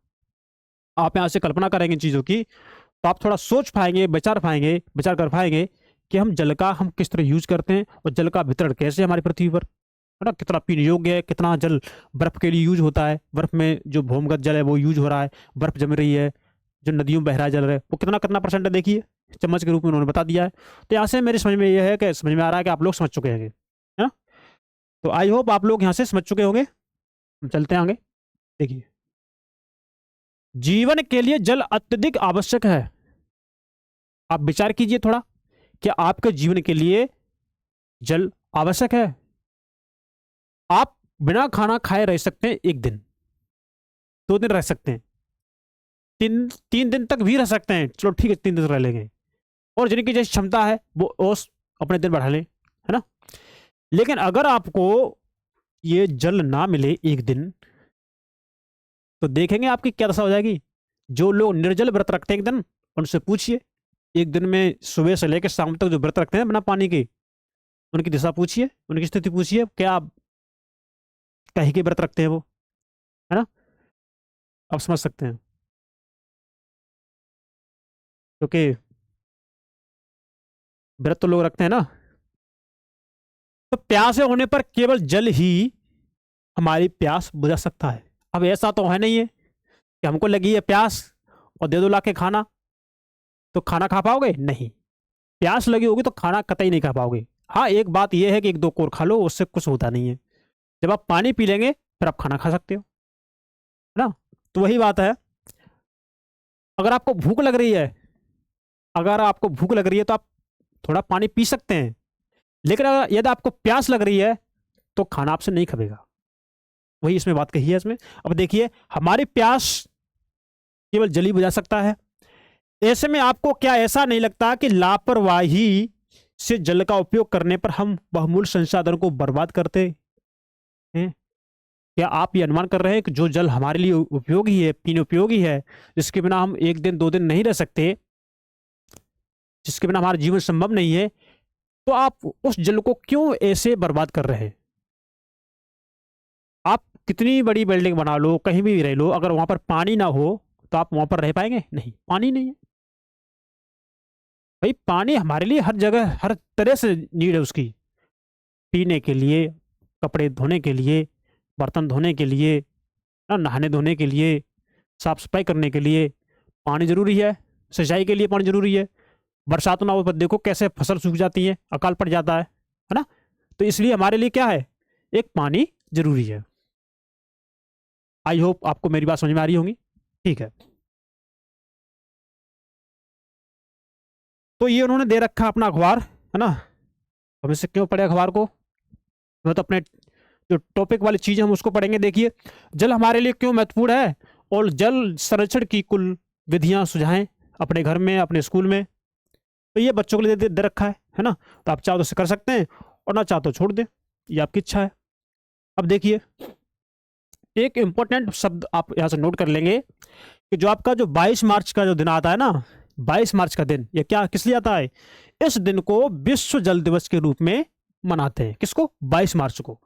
आप यहां से कल्पना करेंगे इन चीजों की, तो आप थोड़ा सोच पाएंगे, विचार कर पाएंगे कि हम जल का हम किस तरह यूज करते हैं, और जल का वितरण कैसे हमारी पृथ्वी पर, है ना, कितना पीने योग्य है, कितना जल बर्फ के लिए यूज होता है, बर्फ में जो भूमिगत जल है वो यूज हो रहा है, बर्फ जम रही है, जो नदियों में बह रहा है जल है, वो कितना कितना परसेंट है, देखिए चम्मच के रूप में उन्होंने बता दिया है। तो यहाँ से मेरी समझ में ये है कि समझ में आ रहा है कि आप लोग समझ चुके हैं, है ना। तो आई होप आप लोग यहाँ से समझ चुके होंगे। हम चलते हैं आगे। देखिए जीवन के लिए जल अत्यधिक आवश्यक है। आप विचार कीजिए थोड़ा, क्या आपके जीवन के लिए जल आवश्यक है। आप बिना खाना खाए रह सकते हैं 1 दिन, 2 दिन रह सकते हैं, 3 दिन तक भी रह सकते हैं, चलो ठीक है 3 दिन रह लेंगे। और जिनकी जैसी क्षमता है वो और अपने दिन बढ़ा लें, है ना। लेकिन अगर आपको ये जल ना मिले 1 दिन, तो देखेंगे आपकी क्या दशा हो जाएगी। जो लोग निर्जल व्रत रखते हैं 1 दिन, उनसे पूछिए, 1 दिन में सुबह से लेकर शाम तक जो व्रत रखते हैं बिना पानी के, उनकी दिशा पूछिए, उनकी स्थिति पूछिए, क्या आप कहीं के व्रत रखते हैं वो, है ना। आप समझ सकते हैं, क्योंकि व्रत तो लोग रखते हैं ना। तो प्यासे होने पर केवल जल ही हमारी प्यास बुझा सकता है। अब ऐसा तो है नहीं है कि हमको लगी है प्यास और दे दो ला के खाना, तो खाना खा पाओगे, नहीं। प्यास लगी होगी तो खाना कतई नहीं खा पाओगे। हाँ एक बात यह है कि 1-2 कोर खा लो, उससे कुछ होता नहीं है। जब आप पानी पी लेंगे फिर आप खाना खा सकते हो, है ना। तो वही बात है, अगर आपको भूख लग रही है, अगर आपको भूख लग रही है तो आप थोड़ा पानी पी सकते हैं, लेकिन अगर यदि आपको प्यास लग रही है तो खाना आपसे नहीं खपेगा। वही इसमें बात कही है इसमें। अब देखिए हमारी प्यास केवल जल ही बुझा सकता है। ऐसे में आपको क्या ऐसा नहीं लगता कि लापरवाही से जल का उपयोग करने पर हम बहुमूल्य संसाधन को बर्बाद करते हैं। क्या आप ये अनुमान कर रहे हैं कि जो जल हमारे लिए उपयोगी है, पीने उपयोगी है, जिसके बिना हम 1 दिन 2 दिन नहीं रह सकते, जिसके बिना हमारा जीवन संभव नहीं है, तो आप उस जल को क्यों ऐसे बर्बाद कर रहे हैं। आप कितनी बड़ी बिल्डिंग बना लो, कहीं भी रह लो, अगर वहां पर पानी ना हो तो आप वहां पर रह पाएंगे, नहीं, पानी नहीं है। भाई पानी हमारे लिए हर जगह हर तरह से नीड है उसकी, पीने के लिए, कपड़े धोने के लिए, बर्तन धोने के लिए, नहाने धोने के लिए, साफ सफाई करने के लिए पानी जरूरी है, सिंचाई के लिए पानी जरूरी है। बरसात ना हो पर देखो कैसे फसल सूख जाती है, अकाल पड़ जाता है ना। तो इसलिए हमारे लिए क्या है, एक पानी जरूरी है। आई होप आपको मेरी बात समझ में आ रही होगी, ठीक है। तो ये उन्होंने दे रखा अपना अखबार, है ना। हम इससे क्यों पढ़े अखबार को, मैं तो अपने जो टॉपिक वाली चीज हम उसको पढ़ेंगे। देखिए जल हमारे लिए क्यों महत्वपूर्ण है, और जल संरक्षण की कुल विधियां सुझाएं अपने घर में, अपने स्कूल में। तो ये बच्चों के लिए दे रखा है ना। तो आप चाहो तो कर सकते हैं, और ना चाहो तो छोड़ दें, ये आपकी इच्छा है। अब देखिए एक इंपॉर्टेंट शब्द आप यहाँ से नोट कर लेंगे कि जो आपका जो 22 मार्च का जो दिन आता है ना, 22 मार्च का दिन, ये क्या किस लिए आता है, इस दिन को विश्व जल दिवस के रूप में मनाते हैं। किसको, 22 मार्च को।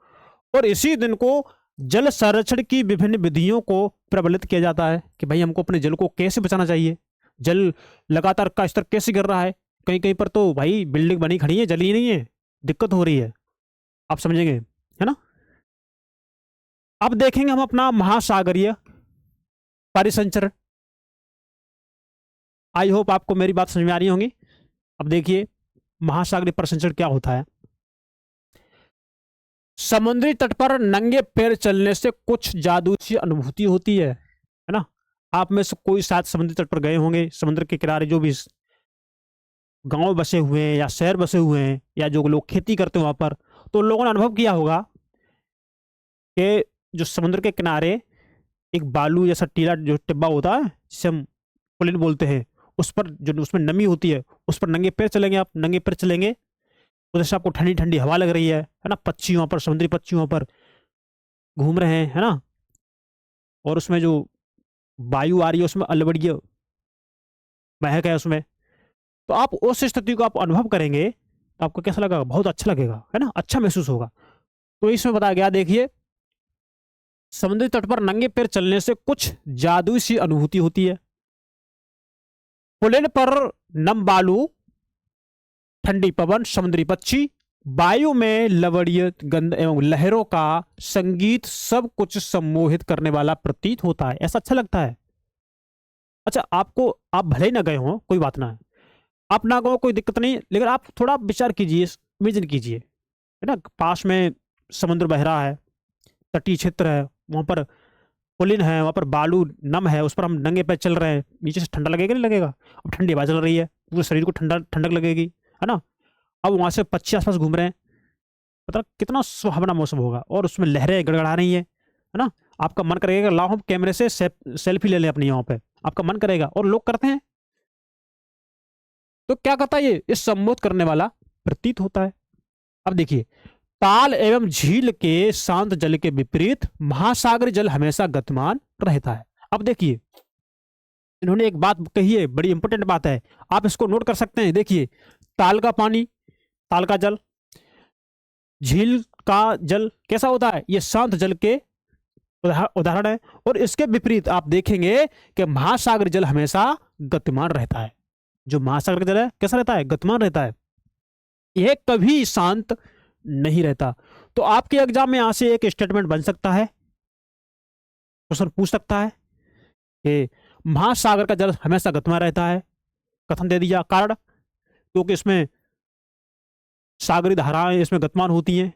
और इसी दिन को जल संरक्षण की विभिन्न विधियों को प्रबलित किया जाता है कि भाई हमको अपने जल को कैसे बचाना चाहिए, जल लगातार का स्तर कैसे गिर रहा है। कहीं कहीं पर तो भाई बिल्डिंग बनी खड़ी है, जल ही नहीं है, दिक्कत हो रही है, आप समझेंगे, है ना। अब देखेंगे हम अपना महासागरीय परिसंचरण। आई होप आपको मेरी बात समझ में आ रही होंगी। अब देखिए महासागरीय परिसंचरण क्या होता है। समुद्री तट पर नंगे पैर चलने से कुछ जादू सी अनुभूति होती है ना। आप में से कोई शायद समुद्री तट पर गए होंगे, समुद्र के किनारे जो भी गांव बसे हुए हैं या शहर बसे हुए हैं या जो लोग खेती करते हैं वहां पर, तो लोगों ने अनुभव किया होगा कि जो समुद्र के किनारे एक बालू जैसा टीला जो टिब्बा होता है जिसे हम पुलिन बोलते हैं, उस पर जो उसमें नमी होती है उस पर नंगे पैर चलेंगे। आप नंगे पैर चलेंगे उधर से आपको ठंडी ठंडी हवा लग रही है ना। पक्षी वहां पर, समुद्री पक्षी वहां पर घूम रहे हैं, है ना। और उसमें जो वायु आ रही है उसमें अलबड़िया महक है उसमें। तो आप उस स्थिति को आप अनुभव करेंगे तो आपको कैसा लगेगा? बहुत अच्छा लगेगा, है ना, अच्छा महसूस होगा। तो इसमें बताया गया, देखिए समुद्री तट पर नंगे पैर चलने से कुछ जादुई सी अनुभूति होती है। पुलिन पर नम बालू, ठंडी पवन, समुद्री पक्षी, वायु में लवड़ीय गंध एवं लहरों का संगीत सब कुछ सम्मोहित करने वाला प्रतीत होता है। ऐसा अच्छा लगता है। अच्छा, आपको, आप भले ही ना गए हो कोई बात ना है, आप ना गए कोई दिक्कत नहीं, लेकिन आप थोड़ा विचार कीजिए, इमेजिन कीजिए, है ना, पास में समुद्र बह रहा है, तटीय क्षेत्र है, वहां पर पुलिन है, वहां पर बालू नम है, उस पर हम नंगे पैर चल रहे हैं, नीचे से ठंडा लगेगा नहीं लगेगा? अब ठंडी हवा चल रही है, पूरे शरीर को ठंडा ठंडक लगेगी, है ना। अब वहां से पक्षी आसपास घूम रहे हैं, मतलब कितना सुहावना मौसम होगा, और उसमें लहरें गड़गड़ा रही है ना। आपका मन करेगा लाओ हम कैमरे से सेल्फी ले लें अपनी, यहाँ पे आपका मन करेगा, और लोग करते हैं। तो क्या करता है ये सम्मोहित करने वाला प्रतीत होता है। अब देखिए, ताल एवं झील के शांत जल के विपरीत महासागरीय जल हमेशा गतिमान रहता है। अब देखिए इन्होंने एक बात कही है, बड़ी इंपॉर्टेंट बात है, आप इसको नोट कर सकते हैं। देखिए ताल का पानी, ताल का जल, झील का जल कैसा होता है? ये शांत जल के उदाहरण है। और इसके विपरीत आप देखेंगे कि महासागरीय जल हमेशा गतिमान रहता है। जो महासागर जल है कैसा रहता है? गतिमान रहता है, यह कभी शांत नहीं रहता। तो आपके एग्जाम में यहां से एक स्टेटमेंट बन सकता है, क्वेश्चन पूछ सकता है कि महासागर का जल हमेशा गतिमान रहता है, कथन दे दिया, कारण क्योंकि इसमें सागरी धाराएं इसमें गतिमान होती हैं।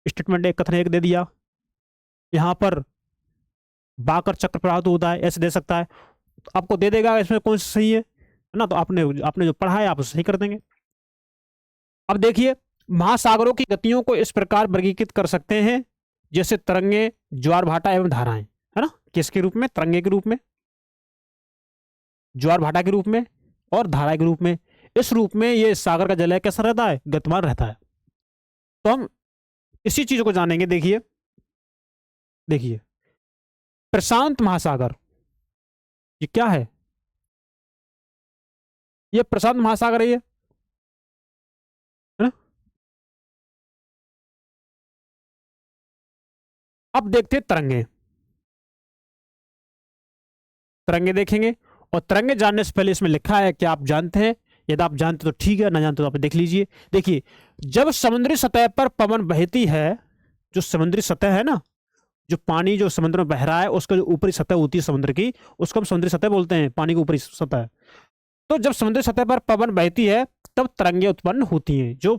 स्टेटमेंट एक, कथन एक दे दिया। यहां पर बाकर चक्र प्रवाहित होता है, ऐसे दे सकता है। तो आपको दे देगा इसमें कौन सा सही है ना, तो आपने जो पढ़ा है आप सही कर देंगे। अब देखिए महासागरों की गतियों को इस प्रकार वर्गीकृत कर सकते हैं जैसे तरंगे, ज्वार भाटा एवं धाराएं, है ना। किसके रूप में? तरंगे के रूप में, ज्वार भाटा के रूप में और धारा के रूप में। इस रूप में ये सागर का जल है कैसा रहता है? गतिमान रहता है। तो हम इसी चीज को जानेंगे। देखिए देखिए प्रशांत महासागर ये क्या है? ये प्रशांत महासागर है, ये है ना। अब देखते हैं तरंगे। तरंगे देखेंगे, और तरंगे जानने से पहले इसमें लिखा है कि आप जानते हैं, यदि आप जानते तो ठीक है, ना जानते तो आप देख लीजिए। देखिए जब समुद्री सतह पर पवन बहती है, जो समुद्री सतह है ना, जो पानी जो समुद्र में बह रहा है उसका जो ऊपरी सतह होती है समुद्र की, उसको हम समुद्री सतह बोलते हैं, पानी की ऊपरी सतह। तो जब समुद्री सतह पर पवन बहती है तब तरंगे उत्पन्न होती हैं। जो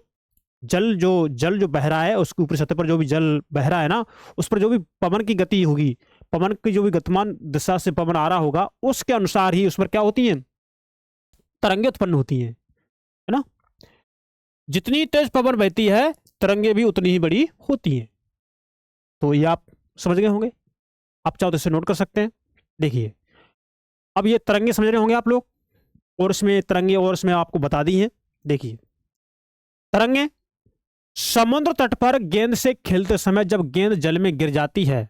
जल जो बह रहा है उसके ऊपरी सतह पर जो भी जल बह रहा है ना, उस पर जो भी पवन की गति होगी, पवन की जो भी गतिमान दिशा से पवन आ रहा होगा उसके अनुसार ही उस पर क्या होती है? तरंगे उत्पन्न होती हैं, है ना। जितनी तेज पवन बहती है तरंगे भी उतनी ही बड़ी होती हैं। तो ये आप समझ गए होंगे, आप चाहो तो इसे नोट कर सकते हैं। देखिए अब ये तरंगे समझ रहे होंगे आप लोग, और इसमें तरंगे और इसमें आपको बता दी हैं। देखिए तरंगे समुद्र तट पर गेंद से खेलते समय जब गेंद जल में गिर जाती है,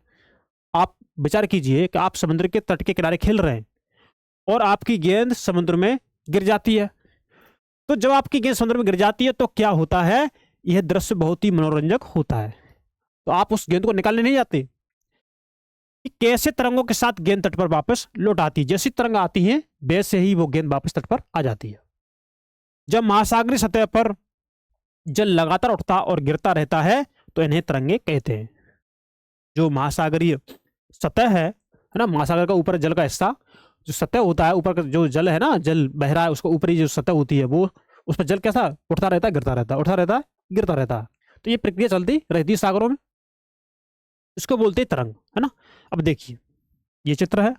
आप विचार कीजिए कि आप समुद्र के तट के किनारे खेल रहे हैं और आपकी गेंद समुद्र में गिर जाती है। तो जब आपकी गेंद समुद्र में गिर जाती है तो क्या होता है? यह दृश्य बहुत ही मनोरंजक होता है। तो आप उस गेंद को निकालने नहीं जाते कि कैसे तरंगों के साथ गेंद तट पर वापस लौट आती है। जैसी तरंग आती है वैसे ही वो गेंद वापस तट पर आ जाती है। जब महासागरीय सतह पर जल लगातार उठता और गिरता रहता है तो इन्हें तरंगे कहते हैं। जो महासागरीय सतह है ना, महासागर का ऊपर जल का हिस्सा, जो सतह होता है ऊपर का जो जल है ना, जल बह रहा है, उसको ऊपरी जो सतह होती है वो, उस पर जल कैसा उठता रहता है, गिरता रहता है, उठता रहता है, गिरता रहता है। तो ये प्रक्रिया चलती रहती है सागरों में, इसको बोलते हैं तरंग, है ना। अब देखिए ये चित्र है,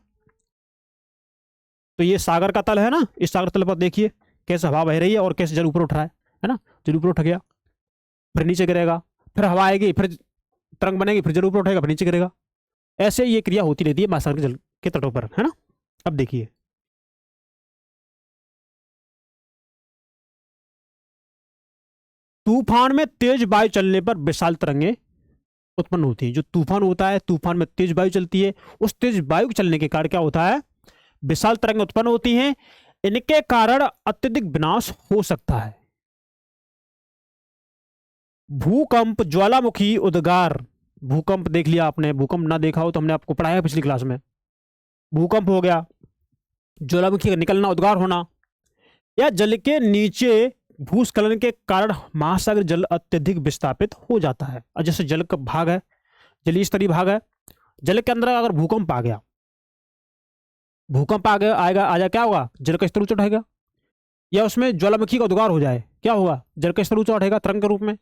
तो ये सागर का तल है ना, इस सागर तल पर देखिए कैसे हवा बह रही है और कैसे जल ऊपर उठ रहा है ना। जल ऊपर उठ गया, फिर नीचे गिरेगा, फिर हवा आएगी, फिर तरंग बनेगी, फिर जल ऊपर उठेगा, फिर नीचे गिरेगा। ऐसे ये क्रिया होती रहती है महासागर के जल के तटों पर, है ना। अब देखिए तूफान में तेज वायु चलने पर विशाल तरंगे उत्पन्न होती है। जो तूफान होता है, तूफान में तेज वायु चलती है, उस तेज वायु चलने के कारण क्या होता है, विशाल तरंगे उत्पन्न होती हैं। इनके कारण अत्यधिक विनाश हो सकता है। भूकंप, ज्वालामुखी, उद्गार। भूकंप देख लिया आपने, भूकंप ना देखा हो तो हमने आपको पढ़ाया पिछली क्लास में। भूकंप हो गया, ज्वालामुखी का निकलना, उद्गार होना, या जल के नीचे भूस्खलन के कारण महासागर जल अत्यधिक विस्थापित हो जाता है। और जैसे जल का भाग है, जलीय स्तरीय भाग है, जल के अंदर अगर भूकंप आ गया, भूकंप आ गया आएगा आ जाए, क्या होगा, जल का स्तर ऊंचा उठेगा। या उसमें ज्वालामुखी का उद्गार हो जाए, क्या होगा, जल का स्तर ऊंचा उठेगा तरंग के रूप में।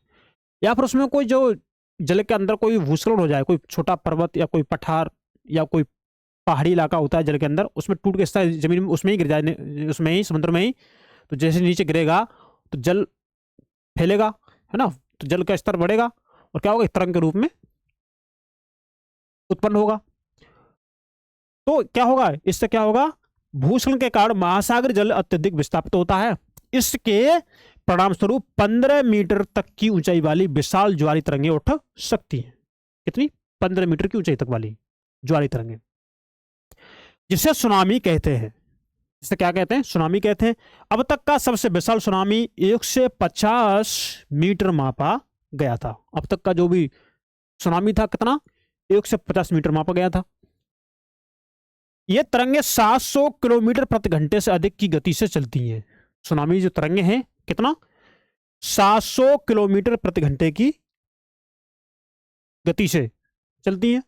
या फिर उसमें कोई जो जल के अंदर कोई भूस्खलन हो जाए, कोई छोटा पर्वत या कोई पठार या कोई पहाड़ी इलाका होता है जल के अंदर, उसमें टूट के जमीन में उसमें ही गिर जाए, उसमें ही समुद्र में ही, तो जैसे नीचे गिरेगा तो जल फैलेगा, है ना, तो जल का स्तर बढ़ेगा और क्या होगा, तरंग के रूप में उत्पन्न होगा। तो क्या होगा, इससे क्या होगा, भूस्खलन के कारण महासागर जल अत्यधिक विस्थापित होता है। इसके परिणाम स्वरूप 15 मीटर तक की ऊंचाई वाली विशाल ज्वारी तरंगे उठ सकती हैं। कितनी, 15 मीटर की ऊंचाई तक वाली ज्वारी तरंगे, जिसे सुनामी कहते हैं। इसे क्या कहते हैं, सुनामी कहते हैं। अब तक का सबसे विशाल सुनामी 150 मीटर मापा गया था। अब तक का जो भी सुनामी था कितना, 150 मीटर मापा गया था। ये तरंगे 700 किलोमीटर प्रति घंटे से अधिक की गति से चलती हैं। सुनामी जो तरंगे हैं कितना, 700 किलोमीटर प्रति घंटे की गति से चलती हैं।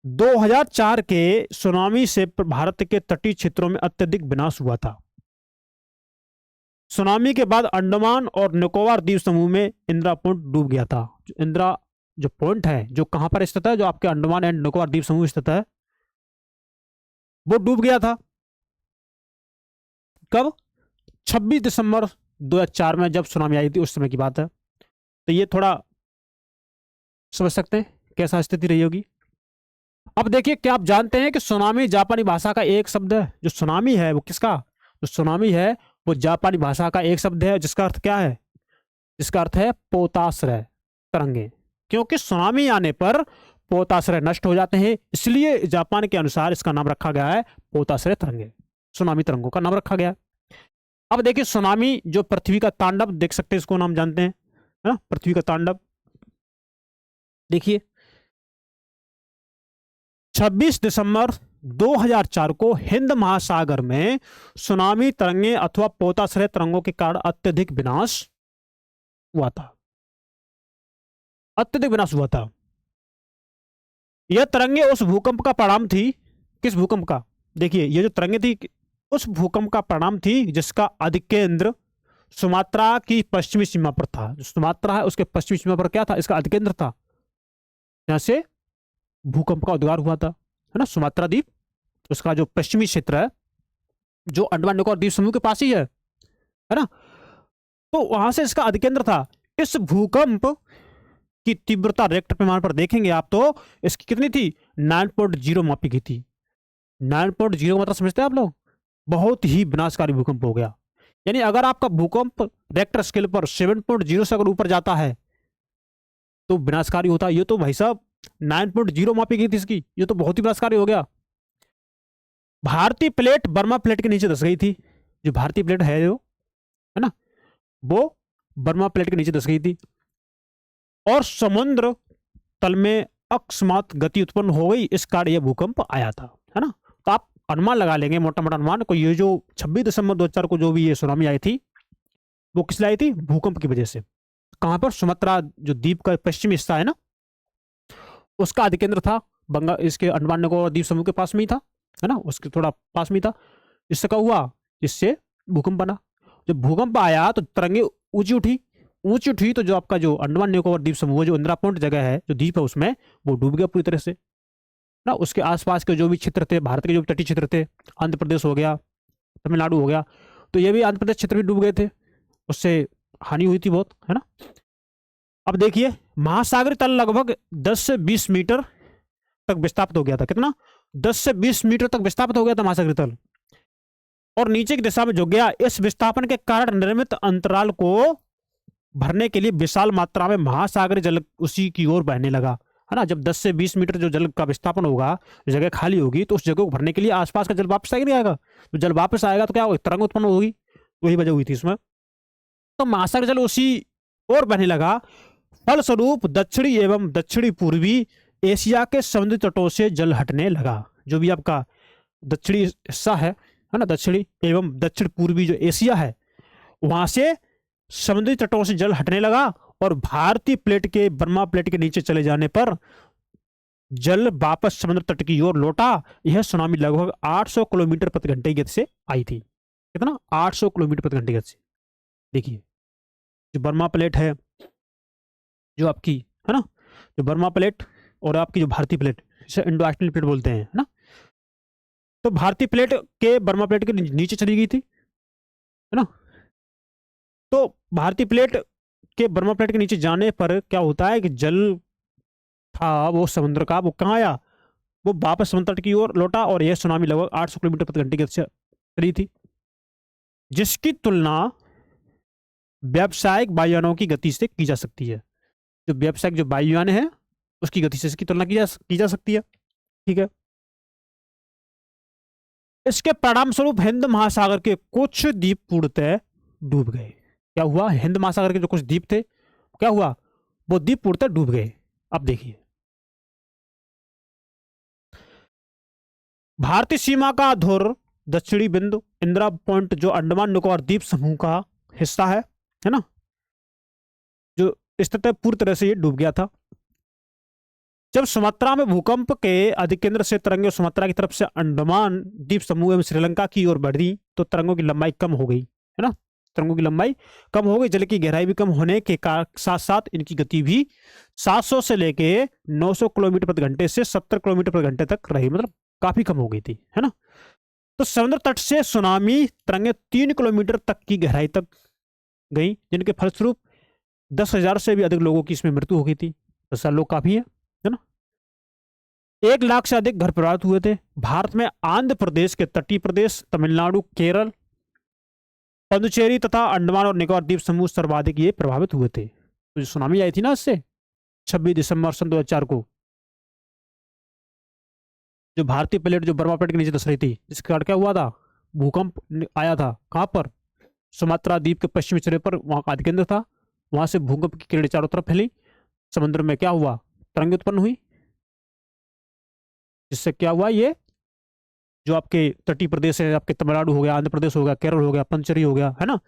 2004 के सुनामी से भारत के तटीय क्षेत्रों में अत्यधिक विनाश हुआ था। सुनामी के बाद अंडमान और निकोबार द्वीप समूह में इंदिरा पॉइंट डूब गया था। इंदिरा जो पॉइंट है, जो कहां पर स्थित है, जो आपके अंडमान एंड निकोबार द्वीप समूह स्थित है, वो डूब गया था। कब, 26 दिसंबर 2004 में जब सुनामी आई थी, उस समय की बात है। तो ये थोड़ा समझ सकते हैं कैसा स्थिति रही होगी। अब देखिए, क्या आप जानते हैं कि सुनामी जापानी भाषा का एक शब्द है। जो सुनामी है वो किसका, जो सुनामी है वो जापानी भाषा का एक शब्द है, जिसका अर्थ क्या है, जिसका अर्थ है पोताश्रय तरंगे। क्योंकि सुनामी आने पर पोताश्रय नष्ट हो जाते हैं, इसलिए जापान के अनुसार इसका नाम रखा गया है पोताश्रय तरंगे, सुनामी तरंगों का नाम रखा गया है। अब देखिए सुनामी जो पृथ्वी का तांडव देख सकते हैं, इसको नाम जानते हैं, है ना, पृथ्वी का तांडव। देखिए 26 दिसंबर 2004 को हिंद महासागर में सुनामी तरंगे अथवा पोताश्रय तरंगों के कारण अत्यधिक विनाश हुआ था, अत्यधिक विनाश हुआ था। यह तरंगे उस भूकंप का परिणाम थी। किस भूकंप का, देखिए ये जो तरंगे थी उस भूकंप का परिणाम थी जिसका अधिकेंद्र सुमात्रा की पश्चिमी सीमा पर था। जो सुमात्रा है उसके पश्चिमी सीमा पर क्या था, इसका अधिकेंद्र था, यहां से भूकंप का उद्गार हुआ था, है ना। सुमात्रा द्वीप उसका जो पश्चिमी क्षेत्र है, जो अंडमान निकोबार द्वीप समूह के पास ही है ना, तो वहां से इसका अधिकेंद्र था। इस भूकंप की तीव्रता रेक्टर पैमाने पर देखेंगे आप तो इसकी कितनी थी, 9.0 मापी गई थी। 9.0 मतलब समझते हैं आप लोग, बहुत ही विनाशकारी भूकंप हो गया। यानी अगर आपका भूकंप रेक्टर स्केल पर 7.0 से अगर ऊपर जाता है तो विनाशकारी होता है। ये तो भाई साहब 9.0 मापी गई थी इसकी, ये तो बहुत ही विनाशकारी हो गया। भारतीय प्लेट बर्मा प्लेट के नीचे धस गई थी। जो भारतीय प्लेट है जो, है ना, वो बर्मा प्लेट के नीचे धस गई थी और समुद्र तल में अकस्मात गति उत्पन्न हो गई, इस कारण यह भूकंप आया था, है ना। तो आप अनुमान लगा लेंगे, मोटा मोटा अनुमान को, ये जो 26 दिसंबर 2004 को जो भी ये सुनामी आई थी वो किस लिए आई थी, भूकंप की वजह से। कहां पर, सुमात्रा जो द्वीप का पश्चिमी हिस्सा है ना, उसका अधिकेंद्र था बंगाल, इसके अंडमान निकोबार द्वीप समूह के पास में ही था, है ना, उसके थोड़ा पास में ही था। इससे क्या हुआ, इससे भूकंप बना। जब भूकंप आया तो तरंगे ऊंची उठी तो जो आपका जो अंडमान निकोबार द्वीप समूह, जो इंदिरा पॉइंट जगह है, जो द्वीप है उसमें, वो डूब गया पूरी तरह से ना। उसके आसपास के जो भी क्षेत्र थे, भारत के जो भी तटीय क्षेत्र थे, आंध्र प्रदेश हो गया, तमिलनाडु हो गया, तो ये भी आंध्र प्रदेश क्षेत्र भी डूब गए थे, उससे हानि हुई थी बहुत, है ना। अब देखिए महासागरीय तल लगभग 10 से 20 मीटर तक विस्थापित हो गया था। कितना? 10 से 20 मीटर तक विस्थापित हो गया था महासागरीय तल, और नीचे की दिशा में झुक गया। इस विस्थापन के कारण निर्मित अंतराल को भरने के लिए विशाल मात्रा में महासागरीय जल उसी की ओर बहने लगा, है ना। जब 10 से 20 मीटर जो जल का विस्थापन होगा, जगह खाली होगी, तो उस जगह को भरने के लिए आसपास का जल वापस आएगा, नहीं आएगा? तो जल वापस आएगा तो क्या होगा, तरंग उत्पन्न होगी। वही वजह हुई थी इसमें। तो महासागरीय जल उसी ओर बहने लगा। फलस्वरूप दक्षिणी एवं दक्षिणी पूर्वी एशिया के समुद्री तटों से जल हटने लगा। जो भी आपका दक्षिणी हिस्सा है ना, दक्षिणी एवं दक्षिण पूर्वी जो एशिया है, वहां से समुद्री तटों से जल हटने लगा, और भारतीय प्लेट के, बर्मा प्लेट के नीचे चले जाने पर जल वापस समुद्र तट की ओर लौटा। यह सुनामी लगभग 800 किलोमीटर प्रति घंटे की गति से आई थी। कितना? 800 किलोमीटर प्रति घंटे की गति से। देखिए जो बर्मा प्लेट है, जो आपकी, है ना, जो बर्मा प्लेट और आपकी जो भारतीय प्लेट, इसे इंडो आर्कटिक प्लेट बोलते हैं, है ना। तो भारतीय प्लेट के बर्मा प्लेट के नीचे चली गई थी, है ना। तो भारतीय प्लेट के बर्मा प्लेट के नीचे जाने पर क्या होता है कि जल था वो समुद्र का, वो कहाँ आया, वो वापस समुद्र तट की ओर लौटा, और यह सुनामी लगभग 800 किलोमीटर प्रति घंटे की गति से चली थी, जिसकी तुलना व्यावसायिक वायुयानों की गति से की जा सकती है। जो व्यावसायिक जो वायुयान है उसकी गति से इसकी तुलना की जा सकती है। ठीक है। इसके परिणाम स्वरूप हिंद महासागर के कुछ द्वीप पूर्णतः डूब गए। क्या हुआ? हिंद महासागर के जो कुछ द्वीप थे, क्या हुआ, वो द्वीप पूर्णतः डूब गए। अब देखिए भारतीय सीमा का धुर दक्षिणी बिंदु इंदिरा पॉइंट, जो अंडमान निकोबार द्वीप समूह का हिस्सा है ना, जो इस तरह पूरी तरह से ये डूब गया था। जब सुमात्रा में भूकंप के अधिकेंद्र से तरंगें सुमात्रा की तरफ से अंडमान द्वीप समूह एवं श्रीलंका की ओर बढ़ी, तो तरंगों की लंबाई कम हो गई, है ना। तरंगों की लंबाई कम हो गई, जल की गहराई भी कम होने के साथ साथ इनकी गति भी 700 से लेके 900 किलोमीटर प्रति घंटे से 70 किलोमीटर प्रति घंटे तक रही, मतलब काफी कम हो गई थी, है ना। तो समुद्र तट से सुनामी तरंगें 3 किलोमीटर तक की गहराई तक गई, जिनके फलस्वरूप 10,000 से भी अधिक लोगों की इसमें मृत्यु हो गई थी। 10,000 लोग काफी है ना। 1 लाख से अधिक घर प्रभावित हुए थे। भारत में आंध्र प्रदेश के तटीय प्रदेश, तमिलनाडु, केरल, पुडुचेरी तथा अंडमान और निकोबार द्वीप समूह सर्वाधिक ये प्रभावित हुए थे। तो जो सुनामी आई थी ना, इससे 26 दिसंबर सन 2004 को, जो भारतीय प्लेट जो बर्मा प्लेट के नीचे धस रही थी, जिसके कारण क्या हुआ था, भूकंप आया था। कहां पर? सुमात्रा द्वीप के पश्चिमी सिरे पर, वहां का अधिकेंद्र था। वहां से भूकंप की किरणें चारों तरफ फैली, समुद्र में क्या हुआ, तरंग उत्पन्न हुई, जिससे क्या हुआ, ये जो आपके तटीय प्रदेश है, आपके तमिलनाडु हो गया, आंध्र प्रदेश हो गया, केरल हो गया, पुडुचेरी हो गया, है ना,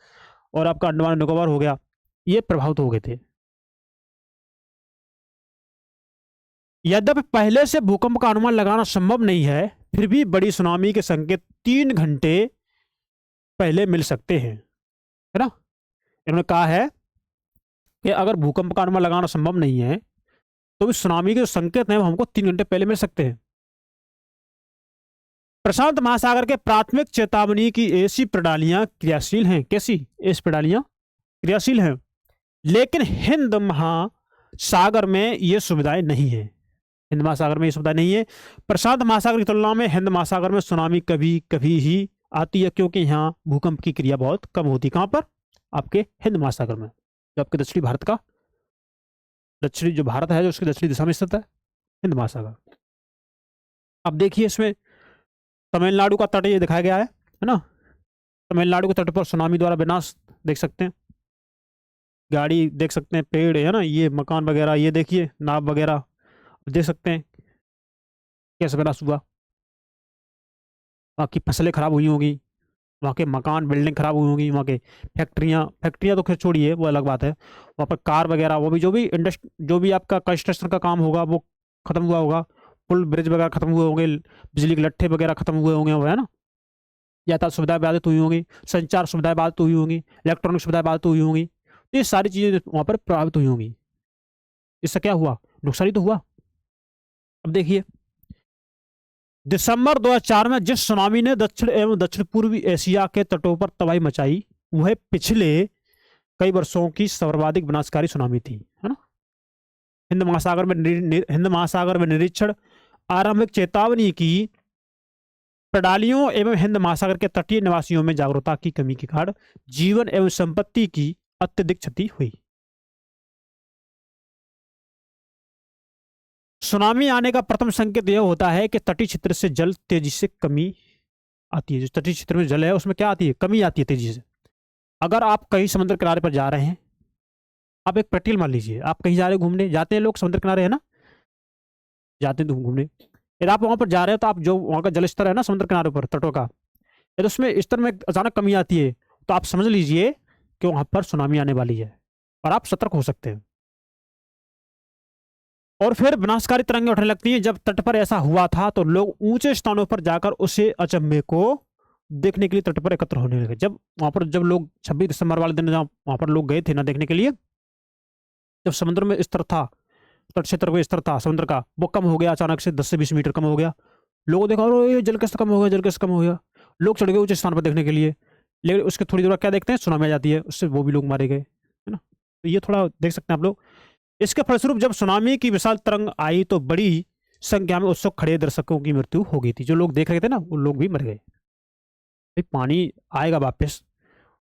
और आपका अंडमान निकोबार हो गया, ये प्रभावित हो गए थे। यद्यपि पहले से भूकंप का अनुमान लगाना संभव नहीं है, फिर भी बड़ी सुनामी के संकेत 3 घंटे पहले मिल सकते हैं, है ना। इन्होंने कहा है कि अगर भूकंप का अनुमान लगाना संभव नहीं है, तो भी सुनामी के जो संकेत हैं वो हमको 3 घंटे पहले मिल सकते हैं। प्रशांत महासागर के प्राथमिक चेतावनी की ऐसी प्रणालियां क्रियाशील हैं। कैसी? ऐसी प्रणालियां क्रियाशील हैं, लेकिन हिंद महासागर में ये सुविधाएं नहीं है। हिंद महासागर में ये सुविधा नहीं है। प्रशांत महासागर की तुलना में हिंद महासागर में सुनामी कभी कभी ही आती है, क्योंकि यहाँ भूकंप की क्रिया बहुत कम होती है। कहां पर? आपके हिंद महासागर में, जो आपके दक्षिणी भारत का, दक्षिणी जो भारत है, जो उसकी दक्षिणी दिशा में स्थित है, हिंद महासागर। अब देखिए इसमें तमिलनाडु का तट ये दिखाया गया है ना। तमिलनाडु के तट पर सुनामी द्वारा विनाश देख सकते हैं, गाड़ी देख सकते हैं, पेड़ है ना, ये मकान वगैरह, ये देखिए नाव वगैरह देख सकते हैं कैसे विनाश हुआ। वहाँ की फसलें खराब हुई होंगी, वहाँ के मकान बिल्डिंग खराब हुई होंगी, वहाँ के फैक्ट्रियाँ तो खैर छोड़िए, वो अलग बात है। वहाँ पर कार वगैरह, वो भी जो भी आपका कंस्ट्रक्शन का काम होगा, वो खत्म हुआ होगा, पुल ब्रिज वगैरह खत्म हुए होंगे, बिजली के लट्ठे वगैरह खत्म हुए होंगे, है ना, यातायात सुविधाएं बाधित हुई होंगी, संचार सुविधाएं बाधित हुई होंगी, इलेक्ट्रॉनिक सुविधाएं बाधित हुई होंगी, तो ये सारी चीजें वहां पर प्रभावित हुई होंगी। इससे क्या हुआ, नुकसान ही तो हुआ। अब देखिए, दिसंबर 2004 में जिस सुनामी ने दक्षिण एवं दक्षिण पूर्वी एशिया के तटों पर तबाही मचाई, वह पिछले कई वर्षों की सर्वाधिक विनाशकारी सुनामी थी, है ना। हिंद महासागर में निरीक्षण आरंभिक चेतावनी की प्रणालियों एवं हिंद महासागर के तटीय निवासियों में जागरूकता की कमी के कारण जीवन एवं संपत्ति की अत्यधिक क्षति हुई। सुनामी आने का प्रथम संकेत यह होता है कि तटीय क्षेत्र से जल तेजी से कमी आती है। जो तटीय क्षेत्र में जल है उसमें क्या आती है, कमी आती है तेजी से। अगर आप कहीं समुद्र किनारे पर जा रहे हैं, आप एक प्रैक्टिकल मान लीजिए, आप कहीं जा रहे हो घूमने, जाते हैं लोग समुद्र किनारे, है ना, जाते हैं तो घूमने, यदि आप वहां पर जा रहे हो तो आप जो वहां का जल स्तर है ना समुद्र किनारे पर तटों का, यदि उसमें स्तर में अचानक कमी आती है तो आप समझ लीजिए कि वहां पर सुनामी आने वाली है और आप सतर्क हो सकते हैं। और फिर विनाशकारी तरंगें उठने लगती हैं। जब तट पर ऐसा हुआ था तो लोग ऊंचे स्थानों पर जाकर उसे अचंभे को देखने के लिए तट पर एकत्र होने लगे। जब वहां पर जब लोग 26 दिसंबर वाले दिन वहां पर लोग गए थे ना देखने के लिए, जब समुद्र में स्तर था, तट क्षेत्र में स्तर था समुद्र का, वो कम हो गया अचानक से, 10 से 20 मीटर कम हो गया। लोगों देखा और ये जल कैसे कम हो गया, जल कैसे कम हो गया। लोग चढ़ गए ऊंचे स्थान पर देखने के लिए, लेकिन उसके थोड़ी देर बाद क्या देखते हैं, सुनामी आ जाती है, उससे वो भी लोग मारे गए, है ना। तो ये थोड़ा देख सकते हैं आप लोग। इसके फलस्वरूप जब सुनामी की विशाल तरंग आई तो बड़ी संख्या में उत्सुक खड़े दर्शकों की मृत्यु हो गई थी। जो लोग देख रहे थे ना वो लोग भी मर गए। भाई पानी आएगा वापस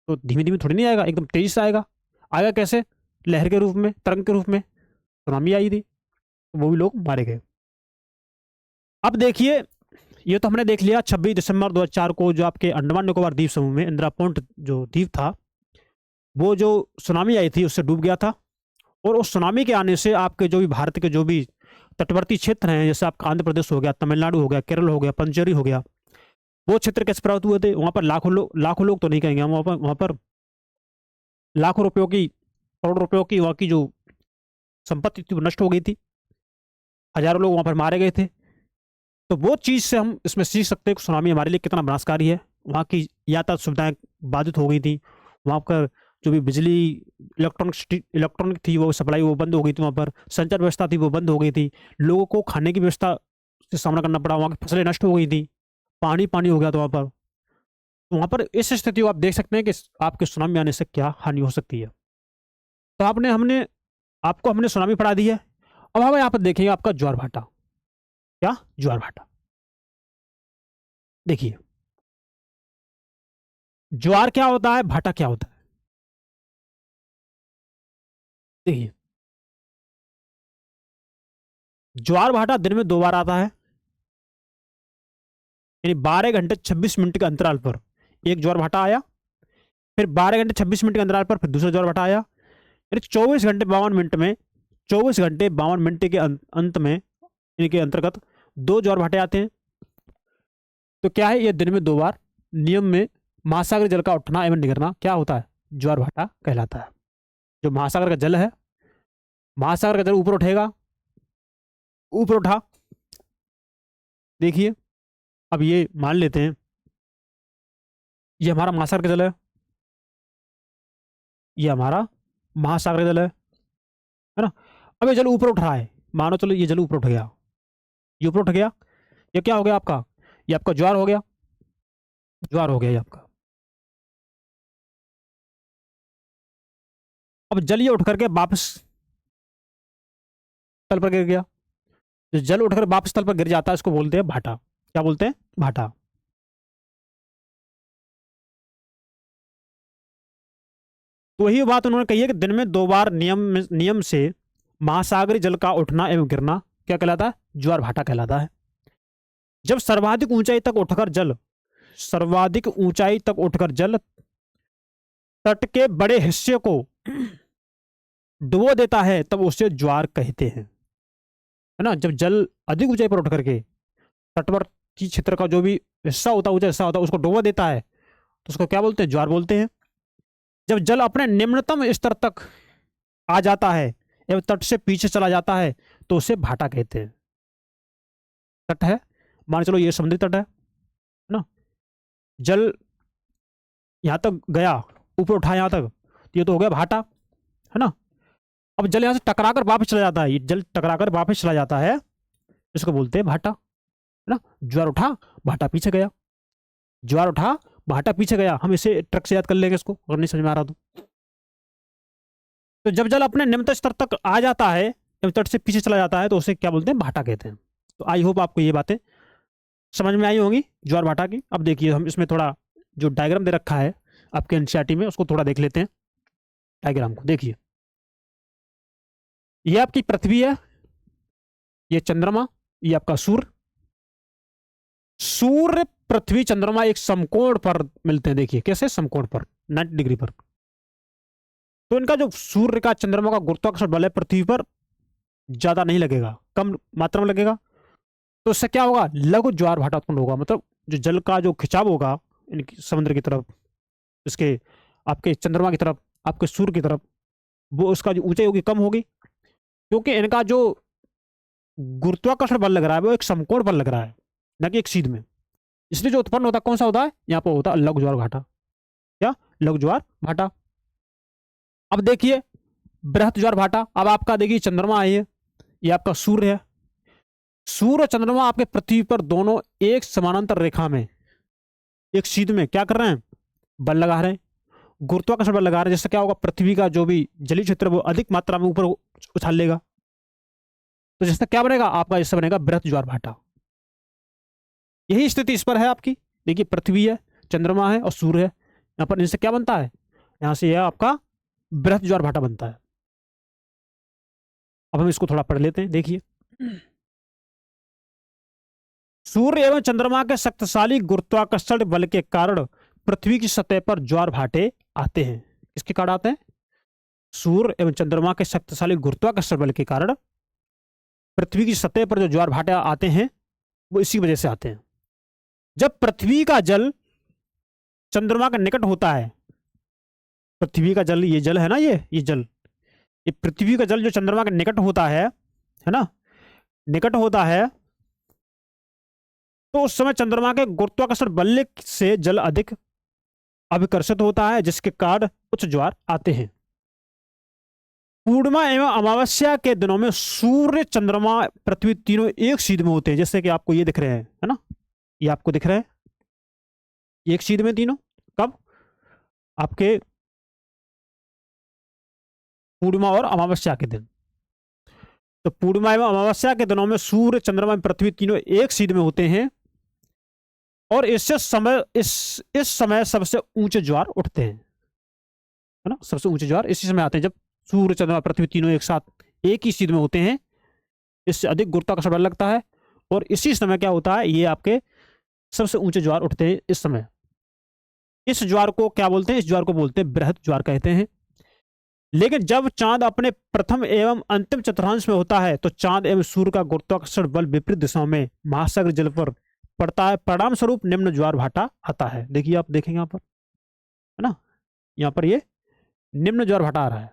तो धीमे धीमे थोड़ी नहीं आएगा, एकदम तेजी से आएगा। आएगा कैसे, लहर के रूप में, तरंग के रूप में। सुनामी आई थी तो वो भी लोग मारे गए। अब देखिए, ये तो हमने देख लिया 26 दिसंबर 2004 को जो आपके अंडमान निकोबार द्वीप समूह में इंदिरा पॉइंट जो द्वीप था, वो जो सुनामी आई थी उससे डूब गया था। और उस सुनामी के आने से आपके जो भी भारत के जो भी तटवर्ती क्षेत्र हैं, जैसे आपका आंध्र प्रदेश हो गया, तमिलनाडु हो गया, केरल हो गया, पंचेरी हो गया, वो क्षेत्र कैसे प्रभावित हुए थे। वहां पर लाखों लोग तो नहीं कहेंगे, वहां पर लाखों रुपयों की, करोड़ों रुपयों की वहां की जो संपत्ति थी वो नष्ट हो गई थी। हजारों लोग वहां पर मारे गए थे। तो वो चीज से हम इसमें सीख सकते हैं कि सुनामी हमारे लिए कितना विनाशकारी है। वहां की यातायात सुविधाएं बाधित हो गई थी, वहां पर जो भी बिजली इलेक्ट्रॉनिक थी वो सप्लाई वो बंद हो गई थी, वहां पर संचार व्यवस्था थी वो बंद हो गई थी, लोगों को खाने की व्यवस्था से सामना करना पड़ा, वहां की फसलें नष्ट हो गई थी, पानी पानी हो गया था वहां पर। तो वहां पर इस स्थिति को आप देख सकते हैं कि आपके सुनामी आने से क्या हानि हो सकती है। तो हमने सुनामी पढ़ा दी है। अब हम यहाँ पर देखेंगे आपका ज्वार भाटा। क्या, ज्वार भाटा। देखिए, ज्वार क्या होता है, भाटा क्या होता है। देखिए, ज्वार भाटा दिन में 2 बार आता है, यानी 12 घंटे 26 मिनट के अंतराल पर एक ज्वार भाटा आया, फिर 12 घंटे 26 मिनट के अंतराल पर फिर दूसरा ज्वार भाटा आया, यानी 24 घंटे 52 मिनट में, 24 घंटे 52 मिनट के अंत में इनके अंतर्गत 2 ज्वार भाटे आते हैं। तो क्या है, ये दिन में 2 बार नियम में महासागर जल का उठना एवं निगरना क्या होता है, ज्वार भाटा कहलाता है। जो महासागर का जल है, महासागर का जल ऊपर उठेगा, ऊपर उठा, देखिए अब ये मान लेते हैं ये हमारा महासागर का जल है, ये हमारा महासागर का जल है ना। अब ये जल ऊपर उठ रहा है, मानो चलो ये जल ऊपर उठ गया, ये ऊपर उठ गया, ये क्या हो गया आपका, ये आपका ज्वार हो गया, ज्वार हो गया ये आपका। अब जल ये उठ करके वापस तल पर गिर गया। जो जल उठकर वापस तल पर गिर जाता है इसको बोलते हैं भाटा। क्या बोलते हैं, भाटा। तो वही बात उन्होंने कही है कि दिन में 2 बार नियम से महासागरी जल का उठना एवं गिरना क्या कहलाता है, ज्वार भाटा कहलाता है। जब सर्वाधिक ऊंचाई तक उठकर जल तट के बड़े हिस्से को डुबो देता है तब उसे ज्वार कहते हैं, है ना। जब जल अधिक ऊंचाई पर उठ करके तटवर्ती क्षेत्र का जो भी हिस्सा होता है, ऊंचा हिस्सा होता है, उसको डुबो देता है तो उसको क्या बोलते हैं, ज्वार बोलते हैं। जब जल अपने निम्नतम स्तर तक आ जाता है एवं तट से पीछे चला जाता है तो उसे भाटा कहते हैं। तट है, मान चलो ये समुद्री तट है ना, जल यहाँ तक गया, ऊपर उठा यहाँ तक, तो ये तो हो गया भाटा, है ना। अब जल यहाँ से टकराकर वापस चला जाता है, ये जल टकराकर वापस चला जाता है, इसको बोलते हैं भाटा, है ना। ज्वार उठा, भाटा पीछे गया, ज्वार उठा, भाटा पीछे गया। हम इसे ट्रक से याद कर लेंगे इसको, अगर नहीं समझ में आ रहा तो जब जल अपने निम्नतम स्तर तक आ जाता है, जब तट से पीछे चला जाता है, तो उसे क्या बोलते हैं, भाटा कहते हैं। तो आई होप आपको ये बातें समझ में आई होंगी ज्वार भाटा की। अब देखिए हम इसमें थोड़ा जो डायग्राम दे रखा है आपके एनसीईआरटी में, उसको थोड़ा देख लेते हैं। डायग्राम को देखिए, ये आपकी पृथ्वी है, ये चंद्रमा, ये आपका सूर्य। सूर्य, पृथ्वी, चंद्रमा एक समकोण पर मिलते हैं। देखिए कैसे, समकोण पर 90 डिग्री पर। तो इनका जो सूर्य का चंद्रमा का गुरुत्वाकर्षण बल है पृथ्वी पर ज्यादा नहीं लगेगा, कम मात्रा में लगेगा। तो इससे क्या होगा, लघु ज्वार भाटा उत्पन्न होगा। मतलब जो जल का जो खिंचाव होगा इनकी समुद्र की तरफ, इसके आपके चंद्रमा की तरफ, आपके सूर्य की तरफ, वो उसका जो ऊंचाई होगी कम होगी, क्योंकि इनका जो गुरुत्वाकर्षण बल लग रहा है वो एक समकोण पर लग रहा है, न कि एक सीध में। इसलिए जो उत्पन्न होता है कौन सा होता है, यहाँ पर होता है लघु ज्वार भाटा। क्या, लघु ज्वार भाटा। अब देखिए बृहत ज्वार भाटा। अब आपका देखिए चंद्रमा है, ये आपका सूर्य है। सूर्य और चंद्रमा आपके पृथ्वी पर दोनों एक समानांतर रेखा में, एक सीध में क्या कर रहे हैं, बल लगा रहे हैं, गुरुत्वाकर्षण बल लगा रहे हैं। जिससे क्या होगा, पृथ्वी का जो भी जलीय क्षेत्र वो अधिक मात्रा में ऊपर उछाल लेगा। तो जिससे क्या बनेगा आपका, इससे बनेगा बृहत ज्वार भाटा। यही स्थिति इस पर है आपकी। देखिए पृथ्वी है, चंद्रमा है और सूर्य है, यहाँ पर इनसे क्या बनता है, यहाँ से यह आपका बृहत ज्वार भाटा बनता है। अब हम इसको थोड़ा पढ़ लेते हैं। देखिए, सूर्य एवं चंद्रमा के शक्तिशाली गुरुत्वाकर्षण बल के कारण पृथ्वी की सतह पर ज्वार भाटे आते हैं। किसके कारण आते हैं, सूर्य एवं चंद्रमा के शक्तिशाली गुरुत्वाकर्षण बल के कारण पृथ्वी की सतह पर जो ज्वार भाटे आते हैं वो इसी वजह से आते हैं। जब पृथ्वी का जल चंद्रमा के निकट होता है, पृथ्वी का जल, ये जल है ना, ये जल, ये पृथ्वी का जल जो चंद्रमा के निकट होता है ना, निकट होता है, तो उस समय चंद्रमा के गुरुत्वाकर्षण बल से जल अधिक अभिकर्षित होता है, जिसके कारण उच्च ज्वार आते हैं। पूर्णिमा एवं अमावस्या के दिनों में सूर्य, चंद्रमा, पृथ्वी तीनों एक सीध में होते हैं। जैसे कि आपको ये दिख रहे हैं, है ना, ये आपको दिख रहे हैं, एक सीध में तीनों। कब, आपके पूर्णिमा और अमावस्या के दिन। तो पूर्णिमा एवं अमावस्या के दिनों में सूर्य, चंद्रमा, पृथ्वी तीनों एक सीध में होते हैं, और इससे समय इस समय सबसे ऊंचे ज्वार उठते हैं, है ना। सबसे ऊंचे ज्वार इसी समय आते हैं जब सूर्य, चंद्रमा, पृथ्वी तीनों एक साथ एक ही सीध में होते हैं। इससे अधिक गुरुत्वाकर्षण बल लगता है, और इसी समय क्या होता है, ये आपके सबसे ऊंचे ज्वार उठते हैं इस समय। इस ज्वार को क्या बोलते हैं, इस ज्वार को बोलते हैं बृहत ज्वार कहते हैं। लेकिन जब चांद अपने प्रथम एवं अंतिम चतुर्थांश में होता है, तो चांद एवं सूर्य का गुरुत्वाकर्षण बल विपरीत दिशाओं में महासागर जल पर पड़ता है। परिणाम स्वरूप निम्न ज्वार भाटा आता है। देखिए, आप देखेंगे यहाँ पर, है ना, यहाँ पर ये निम्न ज्वार भाटा आ रहा है।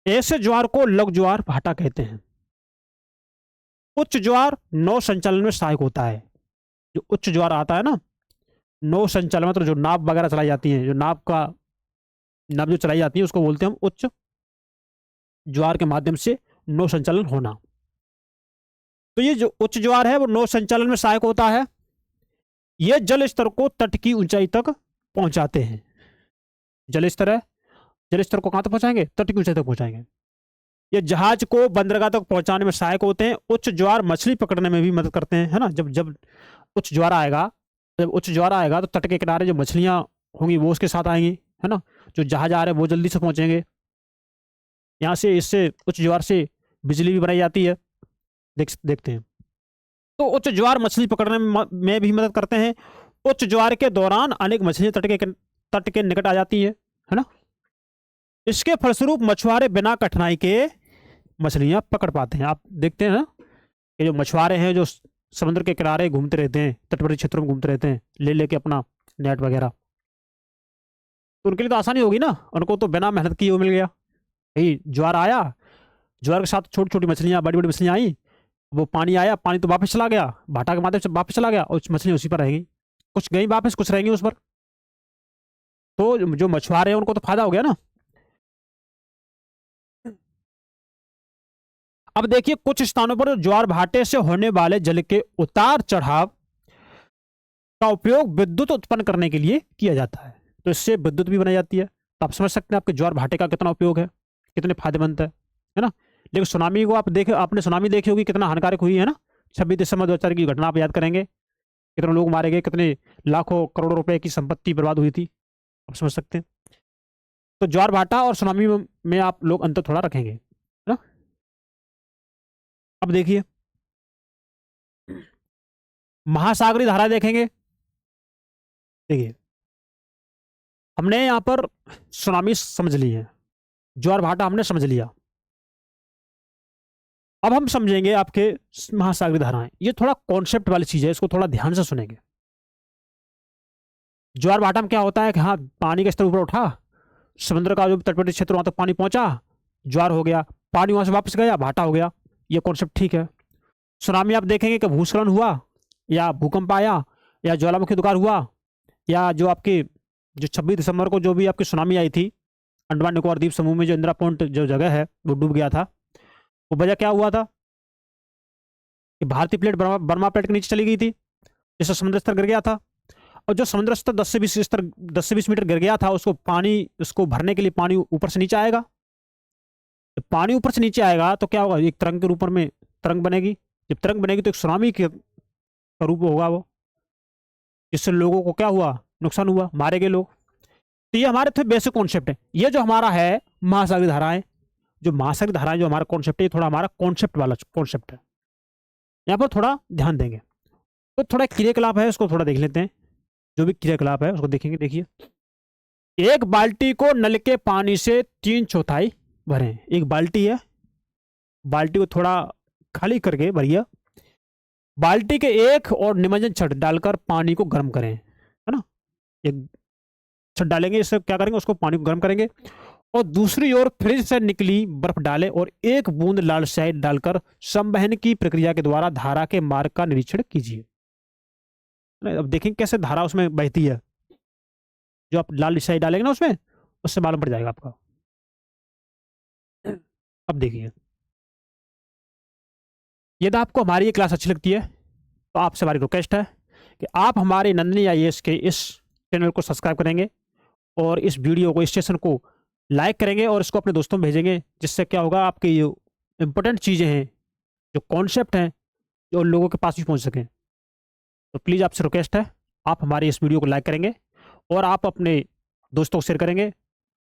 ऐसे ज्वार को लघु ज्वार भाटा कहते हैं। उच्च ज्वार नौ संचालन में सहायक होता है। जो उच्च ज्वार आता है ना, नौ संचालन, मतलब जो नाव वगैरह चलाई जाती है, जो नाव जो चलाई जाती है उसको बोलते हैं हम उच्च ज्वार के माध्यम से नौ संचालन होना। तो ये जो उच्च ज्वार है वो नौ संचालन में सहायक होता है। ये जल स्तर को तट की ऊंचाई तक पहुंचाते हैं। जल स्तर है, जल स्तर को कहां तक पहुंचाएंगे, तट की ऊंचाई तक पहुंचाएंगे। ये जहाज को बंदरगाह तक पहुंचाने में सहायक होते हैं। उच्च ज्वार मछली पकड़ने में भी मदद करते हैं, है ना। जब उच्च ज्वार आएगा, जब उच्च ज्वार आएगा तो तट के किनारे जो मछलियां होंगी वो उसके साथ आएंगी, है ना। जो जहाज आ रहे हैं वो जल्दी से पहुंचेंगे। यहाँ से इससे उच्च ज्वार से बिजली भी बनाई जाती है, देखते हैं। तो उच्च ज्वार मछली पकड़ने में भी मदद करते हैं। उच्च ज्वार के दौरान अनेक मछलियां तट के निकट आ जाती है ना। इसके फलस्वरूप मछुआरे बिना कठिनाई के मछलियां पकड़ पाते हैं। आप देखते हैं ना कि जो मछुआरे हैं जो समुद्र के किनारे घूमते रहते हैं, तटवर्ती क्षेत्रों में घूमते रहते हैं, ले लेके अपना नेट वगैरह, तो उनके लिए तो आसानी होगी ना, उनको तो बिना मेहनत किए वो मिल गया, यही ज्वार आया, ज्वार के साथ छोटी छोटी मछलियां, बड़ी बड़ी मछलियां आई, वो पानी आया, पानी तो वापस चला गया, भाटा के माध्यम से वापस चला गया, और मछलियां उसी पर रहेंगी, कुछ गई वापस, कुछ रहेंगी उस पर। तो जो मछुआरे हैं उनको तो फायदा हो गया ना। अब देखिए कुछ स्थानों पर ज्वार भाटे से होने वाले जल के उतार चढ़ाव का उपयोग विद्युत उत्पन्न करने के लिए किया जाता है, तो इससे विद्युत भी बनाई जाती है। तो आप समझ सकते हैं आपके ज्वार भाटे का कितना उपयोग है, कितने फायदेमंद है ना। लेकिन सुनामी को आप देखे, आपने सुनामी देखी होगी, कितना हानिकारक हुई है ना। 26 दिसंबर 2004 की घटना आप याद करेंगे, कितने लोग मारे गए, कितने लाखों करोड़ों रुपए की संपत्ति बर्बाद हुई थी, आप समझ सकते हैं। तो ज्वार भाटा और सुनामी में आप लोग अंतर थोड़ा रखेंगे, है ना। अब देखिए महासागरीय धारा देखेंगे। देखिए हमने यहां पर सुनामी समझ ली है, ज्वार भाटा हमने समझ लिया। अब हम समझेंगे आपके महासागरीय धाराएं। ये थोड़ा कॉन्सेप्ट वाली चीज है, इसको थोड़ा ध्यान से सुनेंगे। ज्वार भाटा में क्या होता है कि हाँ, पानी का स्तर ऊपर उठा, समुद्र का जो तटवर्ती क्षेत्र वहां तक पानी पहुंचा, ज्वार हो गया, पानी वहां से वापस गया, भाटा हो गया। ये कॉन्सेप्ट ठीक है। सुनामी आप देखेंगे कि भूस्खलन हुआ, या भूकंप आया, या ज्वालामुखी उद्गार हुआ, या जो आपके जो 26 दिसंबर को जो भी आपकी सुनामी आई थी, अंडमान निकोबार द्वीप समूह में जो इंदिरा पॉइंट जो जगह है वो डूब गया था। वो वजह क्या हुआ था कि भारतीय प्लेट बर्मा प्लेट के नीचे चली गई थी, जिससे समुद्र स्तर गिर गया था। और जो समुद्र स्तर 10 से 20 मीटर गिर गया था, उसको पानी, उसको भरने के लिए पानी ऊपर से नीचे आएगा। जब पानी ऊपर से नीचे आएगा तो क्या होगा, एक तरंग के रूप में तरंग बनेगी। जब तरंग बनेगी तो एक सुनामी का रूप होगा वो, जिससे लोगों को क्या हुआ, नुकसान हुआ, मारे गए लोग। तो ये हमारे थे बेसिक कॉन्सेप्ट है। ये जो हमारा है महासागरीय धाराएं, जो महासागरीय धाराएं जो हमारा कॉन्सेप्ट है, ये थोड़ा हमारा कॉन्सेप्ट वाला कॉन्सेप्ट है, यहाँ पर थोड़ा ध्यान देंगे। तो थोड़ा क्रियाकलाप है, उसको थोड़ा देख लेते हैं। जो भी क्रियाकलाप है उसको देखेंगे। देखिए एक बाल्टी को नल के पानी से 3/4 भरें। एक बाल्टी है, बाल्टी को थोड़ा खाली करके भरिए, बाल्टी के एक और निमज्जन छड़ डालकर पानी को गर्म करें, है ना। एक छड़ डालेंगे, इससे क्या करेंगे, उसको पानी को गर्म करेंगे। और दूसरी ओर फ्रिज से निकली बर्फ डालें और एक बूंद लाल स्याही डालकर संवहन की प्रक्रिया के द्वारा धारा के मार्ग का निरीक्षण कीजिए। अब देखेंगे कैसे धारा उसमें बहती है। जो आप लाल स्याही डालेंगे ना उसमें, उससे मालूम पड़ जाएगा आपका। अब देखिए, यदि आपको हमारी ये क्लास अच्छी लगती है तो आपसे हमारी रिक्वेस्ट है कि आप हमारे नंदिनी आईएएस के इस चैनल को सब्सक्राइब करेंगे, और इस वीडियो को, इस सेशन को लाइक करेंगे, और इसको अपने दोस्तों में भेजेंगे, जिससे क्या होगा, आपकी जो इंपॉर्टेंट चीज़ें हैं, जो कॉन्सेप्ट हैं, जो लोगों के पास भी पहुंच सकें। तो प्लीज़ आपसे रिक्वेस्ट है, आप हमारे इस वीडियो को लाइक करेंगे, और आप अपने दोस्तों को शेयर करेंगे,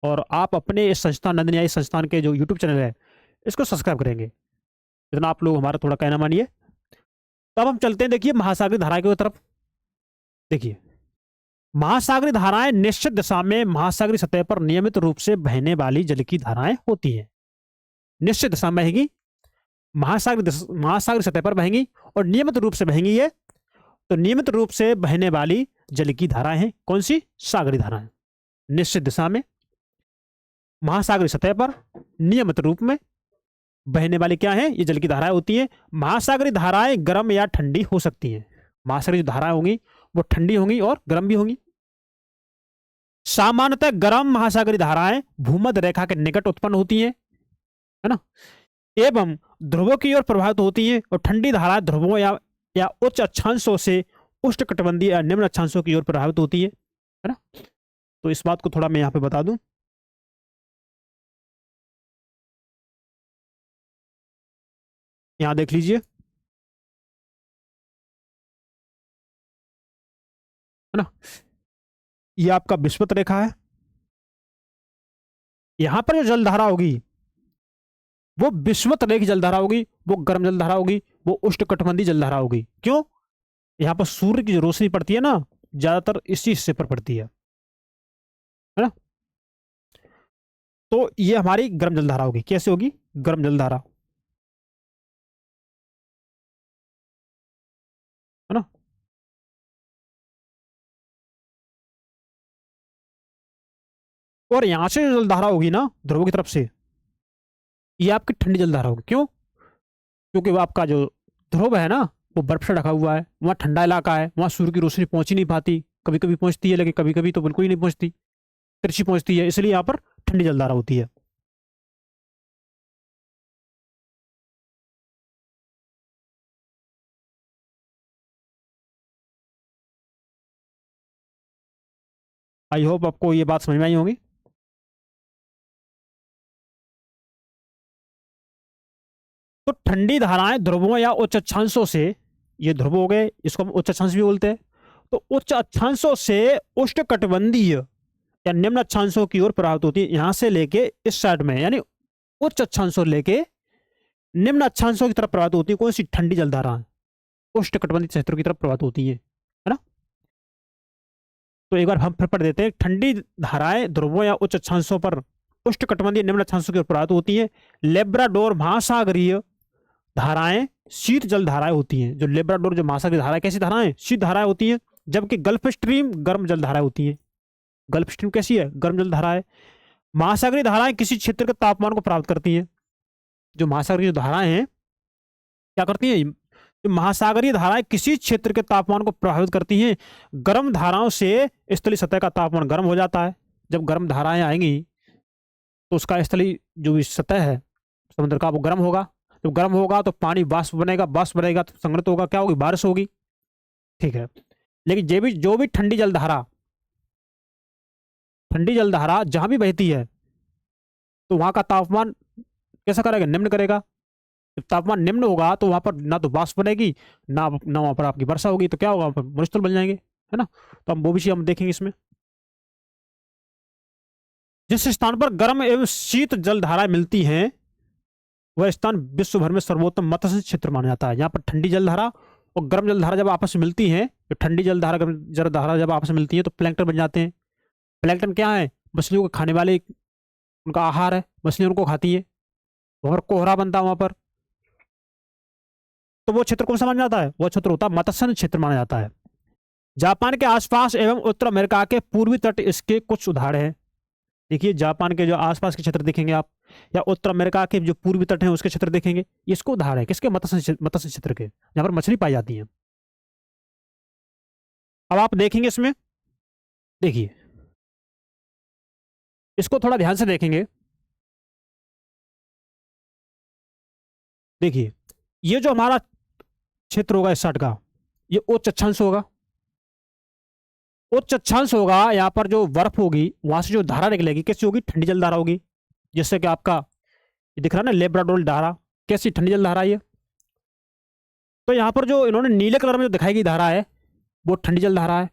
और आप अपने इस संस्थान, नंदिनी आई संस्थान के जो यूट्यूब चैनल है, इसको सब्सक्राइब करेंगे। इतना आप लोग हमारा थोड़ा कहना मानिए। तब हम चलते हैं, देखिए महासागरीय धाराएं की तरफ। देखिए महासागरीय धाराएं निश्चित दिशा में महासागरीय सतह पर नियमित रूप से बहने वाली जल की धाराएं होती हैं। निश्चित दिशा में बहेगी, महासागरीय सतह पर बहेंगी, और नियमित रूप से बहेंगी। ये तो नियमित रूप से बहने वाली जल की धाराएं हैं। कौन सी? सागरीय धाराएं। निश्चित दिशा में महासागरीय सतह पर नियमित रूप में बहने वाली क्या है, ये जल की धाराएं होती हैं। महासागरीय धाराएं गर्म या ठंडी हो सकती हैं। महासागरीय जो धाराएं होंगी वो ठंडी होंगी और गर्म भी होंगी। सामान्यतः गर्म महासागरीय धाराएं भूमध्य रेखा के निकट उत्पन्न होती हैं, है ना, एवं ध्रुवों की ओर प्रभावित होती हैं, और ठंडी धाराएं ध्रुवों या उच्च अक्षांशों से उष्णकटिबंधीय या निम्न अक्षांशों की ओर प्रभावित होती है ना। तो इस बात को थोड़ा मैं यहाँ पे बता दूं। यहाँ देख लीजिए, है ना, ये आपका विषुवत रेखा है। यहां पर जो जलधारा होगी वो विषुवत रेखा जलधारा होगी, वो गर्म जलधारा होगी, वो उष्णकटिबंधीय जलधारा होगी। क्यों? यहाँ पर सूर्य की जो रोशनी पड़ती है ना, ज्यादातर इसी हिस्से पर पड़ती है ना। तो ये हमारी गर्म जलधारा होगी। कैसे होगी? गर्म जलधारा, है ना। और यहां से जो जलधारा होगी ना ध्रुव की तरफ से, ये आपकी ठंडी जलधारा होगी। क्यों? क्योंकि वो आपका जो ध्रुव है ना, वो बर्फ से ढका हुआ है, वहाँ ठंडा इलाका है, वहाँ सूर्य की रोशनी पहुंच ही नहीं पाती। कभी कभी पहुंचती है, लेकिन कभी कभी तो बिल्कुल ही नहीं पहुंचती, तिरछी पहुंचती है, इसलिए यहाँ पर ठंडी जलधारा होती है। आई होप आपको ये बात समझ में आई होगी। तो ठंडी धाराएं ध्रुवों या उच्च अक्षांशों से, ये ध्रुव हो गए, इसको हम उच्च अक्षांश भी बोलते हैं, तो उच्च अक्षांशों से उष्णकटिबंधीय या निम्न अक्षांशों की ओर प्रवाहित होती है, यहां से लेके इस साइड में, यानी उच्च अक्षांशों लेके निम्न अक्षांशों की तरफ प्रवाहित होती है। कौन सी? ठंडी जलधारा उष्णकटिबंधीय क्षेत्रों की तरफ प्रवाहित होती है ना। तो एक बार हम फिर पढ़ देते हैं। ठंडी धाराएं ध्रुवों या उच्च अक्षांशों पर उष्णकटिबंधीय निम्न अक्षांशों की ओर प्रवाहित होती है। लेब्राडोर महासागरीय धाराएं शीत जल धाराएं होती हैं। जो लेब्राडोर जो महासागरीय धाराएं कैसी धाराएं? शीत धाराएं होती हैं। जबकि गल्फ स्ट्रीम गर्म जल धाराएं होती हैं। गल्फ स्ट्रीम कैसी है? गर्म जल धाराएं। महासागरीय धाराएं किसी क्षेत्र के तापमान को प्रभावित करती हैं। जो महासागरीय धाराएं हैं क्या करती हैं? जो महासागरीय धाराएं किसी क्षेत्र के तापमान को प्रभावित करती हैं। गर्म धाराओं से स्थलीय सतह का तापमान गर्म हो जाता है। जब गर्म धाराएं आएंगी तो उसका स्थलीय जो भी सतह है समुद्र का, वो गर्म होगा। जब गर्म होगा तो पानी वाष्प बनेगा, वाष्प बनेगा तो संघनित होगा, क्या होगी? बारिश होगी। ठीक है। लेकिन जो भी ठंडी जल धारा जहां भी बहती है तो वहां का तापमान कैसा करेगा? निम्न करेगा। जब तापमान निम्न होगा तो वहां पर ना तो वाष्प बनेगी, ना वहां पर आपकी वर्षा होगी, तो क्या होगा? वहां पर मरुस्थल बन जाएंगे, है ना। तो हम वो भी चीज हम देखेंगे इसमें। जिस स्थान पर गर्म एवं शीत जल धाराएं मिलती हैं वह स्थान विश्व भर में सर्वोत्तम मत्स्य क्षेत्र माना जाता है। यहाँ पर ठंडी जलधारा और गर्म जलधारा जब आपस में मिलती हैं, तो ठंडी जलधारा गर्म जलधारा जब आपस में मिलती है तो प्लैंकटन बन जाते हैं। प्लैंकटन क्या है? मछलियों को खाने वाले, उनका आहार है, मछलियां उनको खाती है। वहां पर कोहरा बनता है वहां पर। तो वो क्षेत्र कौन सा माना जाता है? वो क्षेत्र होता है मत्स्य क्षेत्र माना जाता है। जापान के आसपास एवं उत्तर अमेरिका के पूर्वी तट इसके कुछ उदाहरण हैं। देखिए, जापान के जो आसपास के क्षेत्र देखेंगे आप, या उत्तर अमेरिका के जो पूर्वी तट हैं उसके क्षेत्र देखेंगे, ये इसको उदाहरण है किसके? मत्स्य क्षेत्र के, जहां पर मछली पाई जाती है। अब आप देखेंगे इसमें, देखिए इसको थोड़ा ध्यान से देखेंगे। देखिए, ये जो हमारा क्षेत्र होगा इस साइड का, ये उच्च अक्षांश होगा। उच्च अक्षांश होगा, यहाँ पर जो बर्फ होगी वहां से जो धारा निकलेगी कैसी होगी? ठंडी जल धारा होगी। जैसे कि आपका ये दिख रहा है ना, लेब्राडोर धारा, कैसी? ठंडी जल धारा। ये तो यहाँ पर जो इन्होंने नीले कलर में जो दिखाई गई धारा है वो ठंडी जल धारा है,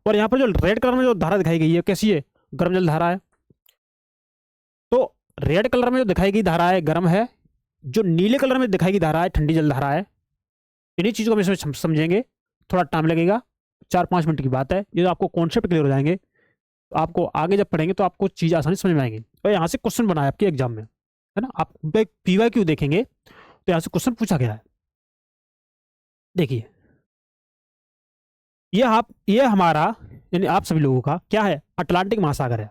और यहाँ पर जो रेड कलर में जो धारा दिखाई गई है कैसी है? गर्म जल धारा है। तो रेड कलर में जो दिखाई गई धारा है गर्म है, जो नीले कलर में दिखाई गई धारा है ठंडी जल धारा है। इन्हीं चीज़ों को हम इसमें समझेंगे, थोड़ा टाइम लगेगा, 4-5 मिनट की बात है। ये आपको कॉन्सेप्ट क्लियर हो जाएंगे तो आपको आगे जब पढ़ेंगे तो आपको चीज़ आसानी समझ में आएंगी। और यहाँ से क्वेश्चन बनाया आपके एग्जाम में, है ना। आप PYQ देखेंगे तो यहाँ से क्वेश्चन पूछा गया है। देखिए, ये हमारा यानी आप सभी लोगों का क्या है? अटलांटिक महासागर है।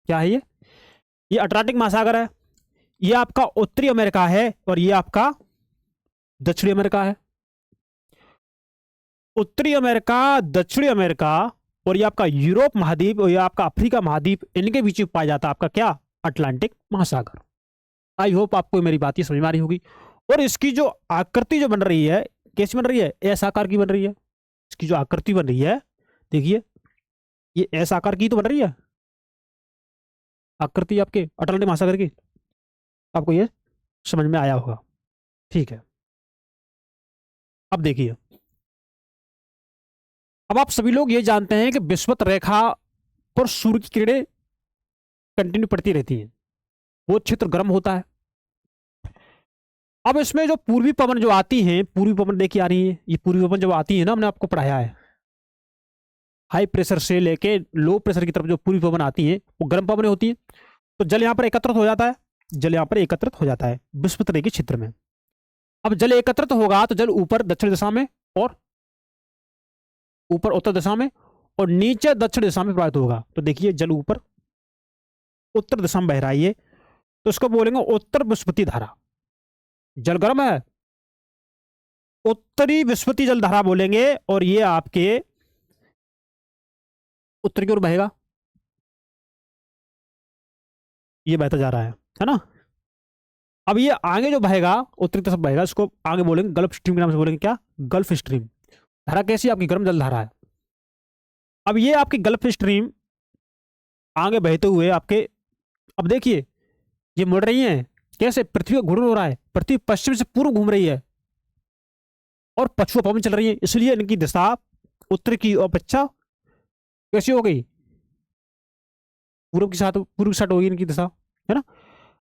क्या है ये अटलांटिक महासागर है। ये आपका उत्तरी अमेरिका है और ये आपका दक्षिणी अमेरिका है। उत्तरी अमेरिका, दक्षिणी अमेरिका और ये आपका यूरोप महाद्वीप और ये आपका अफ्रीका महाद्वीप, इनके बीच में पाया जाता है आपका क्या? अटलांटिक महासागर। आई होप आपको मेरी बात ये समझ में आ रही होगी। और इसकी जो आकृति जो बन रही है कैसी बन रही है? एस आकार की बन रही है। इसकी जो आकृति बन रही है, देखिए ये एस आकार की तो बन रही है आकृति आपके अटलांटिक महासागर की। आपको ये समझ में आया होगा, ठीक है। अब देखिए, अब आप सभी लोग ये जानते हैं कि विषुवत रेखा पर सूर्य की किरणें कंटिन्यू पड़ती रहती हैं, वो क्षेत्र गर्म होता है। अब इसमें जो पूर्वी पवन जो आती हैं, पूर्वी पवन देखिए आ रही है, ये पूर्वी पवन जब आती है ना, हमने आपको पढ़ाया है, हाई प्रेशर से लेके लो प्रेशर की तरफ जो पूर्वी पवन आती है वो गर्म पवन होती है। तो जल यहाँ पर एकत्रित हो जाता है, जल यहाँ पर एकत्रित हो जाता है विषुवत रेखा के क्षेत्र में। अब जल एकत्रित होगा तो जल ऊपर दक्षिण दिशा में और ऊपर उत्तर दिशा में और नीचे दक्षिण दिशा में प्रवाहित होगा। तो देखिए जल ऊपर उत्तर दिशा में बह रहा है ये, तो उसको बोलेंगे उत्तर विस्फीति धारा। जल गर्म है, उत्तरी विस्फीति जल धारा बोलेंगे, और ये आपके उत्तर की ओर बहेगा, ये बहता जा रहा है ना। अब ये आगे जो बहेगा उत्तरी तरफ बहेगा, इसको आगे बोलेंगे गल्फ स्ट्रीम के नाम से बोलेंगे। क्या? Gulf stream. धारा कैसी? आपकी गर्म जल धारा है। अब ये आपकी गल्फ स्ट्रीम आगे बहते हुए आपके, अब देखिए ये मुड़ रही है, कैसे? पृथ्वी का घूर्णन हो रहा है, पृथ्वी पश्चिम से पूर्व घूम रही है और पछुआ पवन चल रही है, इसलिए इनकी दिशा उत्तर की अपेक्षा कैसी हो गई? पूर्व की साथ होगी इनकी दिशा, है ना।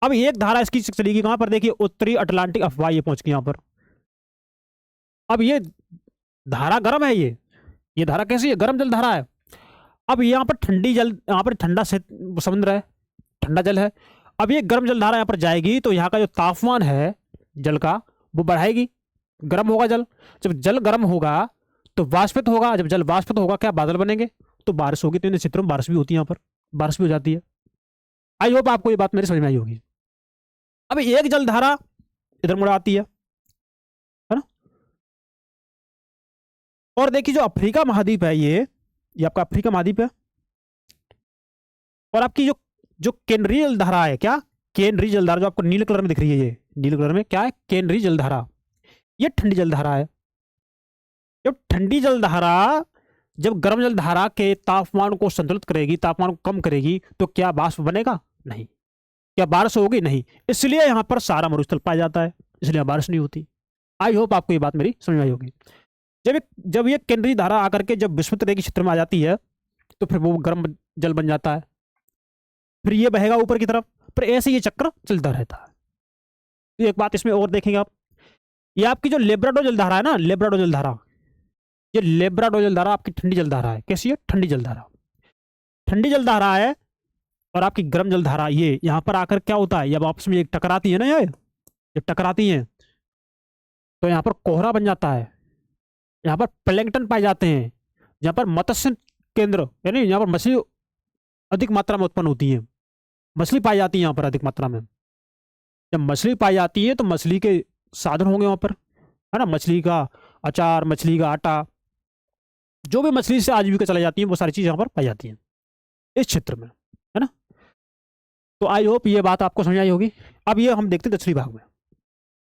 अब एक धारा इसकी चलेगी कहां पर? देखिए उत्तरी अटलांटिक अफवाह ये पहुंच गई यहां पर। अब ये धारा गर्म है, ये धारा कैसी है? गर्म जल धारा है। अब यहाँ पर ठंडी जल, यहाँ पर ठंडा समुद्र है, ठंडा जल है। अब ये गर्म जल धारा यहाँ पर जाएगी तो यहाँ का जो तापमान है जल का वो बढ़ाएगी, गर्म होगा जल। जब जल गर्म होगा तो वाष्पित होगा, जब जल वाष्पित होगा क्या? बादल बनेंगे, तो बारिश होगी। तो इन क्षेत्रों में बारिश भी होती है, यहाँ पर बारिश भी हो जाती है। आई होप आपको ये बात मेरी समझ में आई होगी। अब एक जल धारा इधर मुड़ आती है ना। और देखिए जो अफ्रीका महाद्वीप है, ये आपका अफ्रीका महाद्वीप है, और आपकी जो जो केंद्रीय जलधारा है, क्या? केंद्रीय जलधारा जो आपको नीले कलर में दिख रही है, ये नीले कलर में क्या है? केंद्रीय जलधारा। ये ठंडी जलधारा है। जब ठंडी जलधारा जब गर्म जलधारा के तापमान को संतुलित करेगी, तापमान को कम करेगी, तो क्या वाष्प बनेगा? नहीं। क्या बारिश होगी? नहीं। इसलिए यहां पर सारा मरुस्थल पाया जाता है, इसलिए बारिश नहीं होती। आई होप आपको ये बात मेरी समझ में आई होगी। जब ये केंद्रीय धारा आकर के जब विषुवत रेखा क्षेत्र में आ जाती है तो फिर वो गर्म जल बन जाता है, फिर ये बहेगा ऊपर की तरफ, फिर ऐसे ये चक्र चलता रहता है। तो एक बात इसमें और देखेंगे आप, ये आपकी जो लेब्राडोर जलधारा है ना, लेब्राडोर जलधारा, ये लेब्राडोर जलधारा आपकी ठंडी जलधारा है। कैसी है? ठंडी जलधारा। ठंडी जलधारा है और आपकी गर्म जलधारा, ये यहाँ पर आकर क्या होता है, जब आपस में टकराती है ना, ये जब टकराती है तो यहाँ पर कोहरा बन जाता है, यहाँ पर प्लैंकटन पाए जाते हैं, यहाँ पर मत्स्य केंद्र यानी यहाँ पर मछली अधिक मात्रा में उत्पन्न होती है, मछली पाई जाती है यहाँ पर अधिक मात्रा में। जब मछली पाई जाती है तो मछली के साधन होंगे वहाँ पर, है ना। मछली का अचार, मछली का आटा, जो भी मछली से आजीविका चलाई जाती है वो सारी चीज़ यहाँ पर पाई जाती है इस क्षेत्र में, है ना। तो आई होप ये बात आपको समझ आई होगी। अब ये हम देखते हैं दक्षिणी भाग में,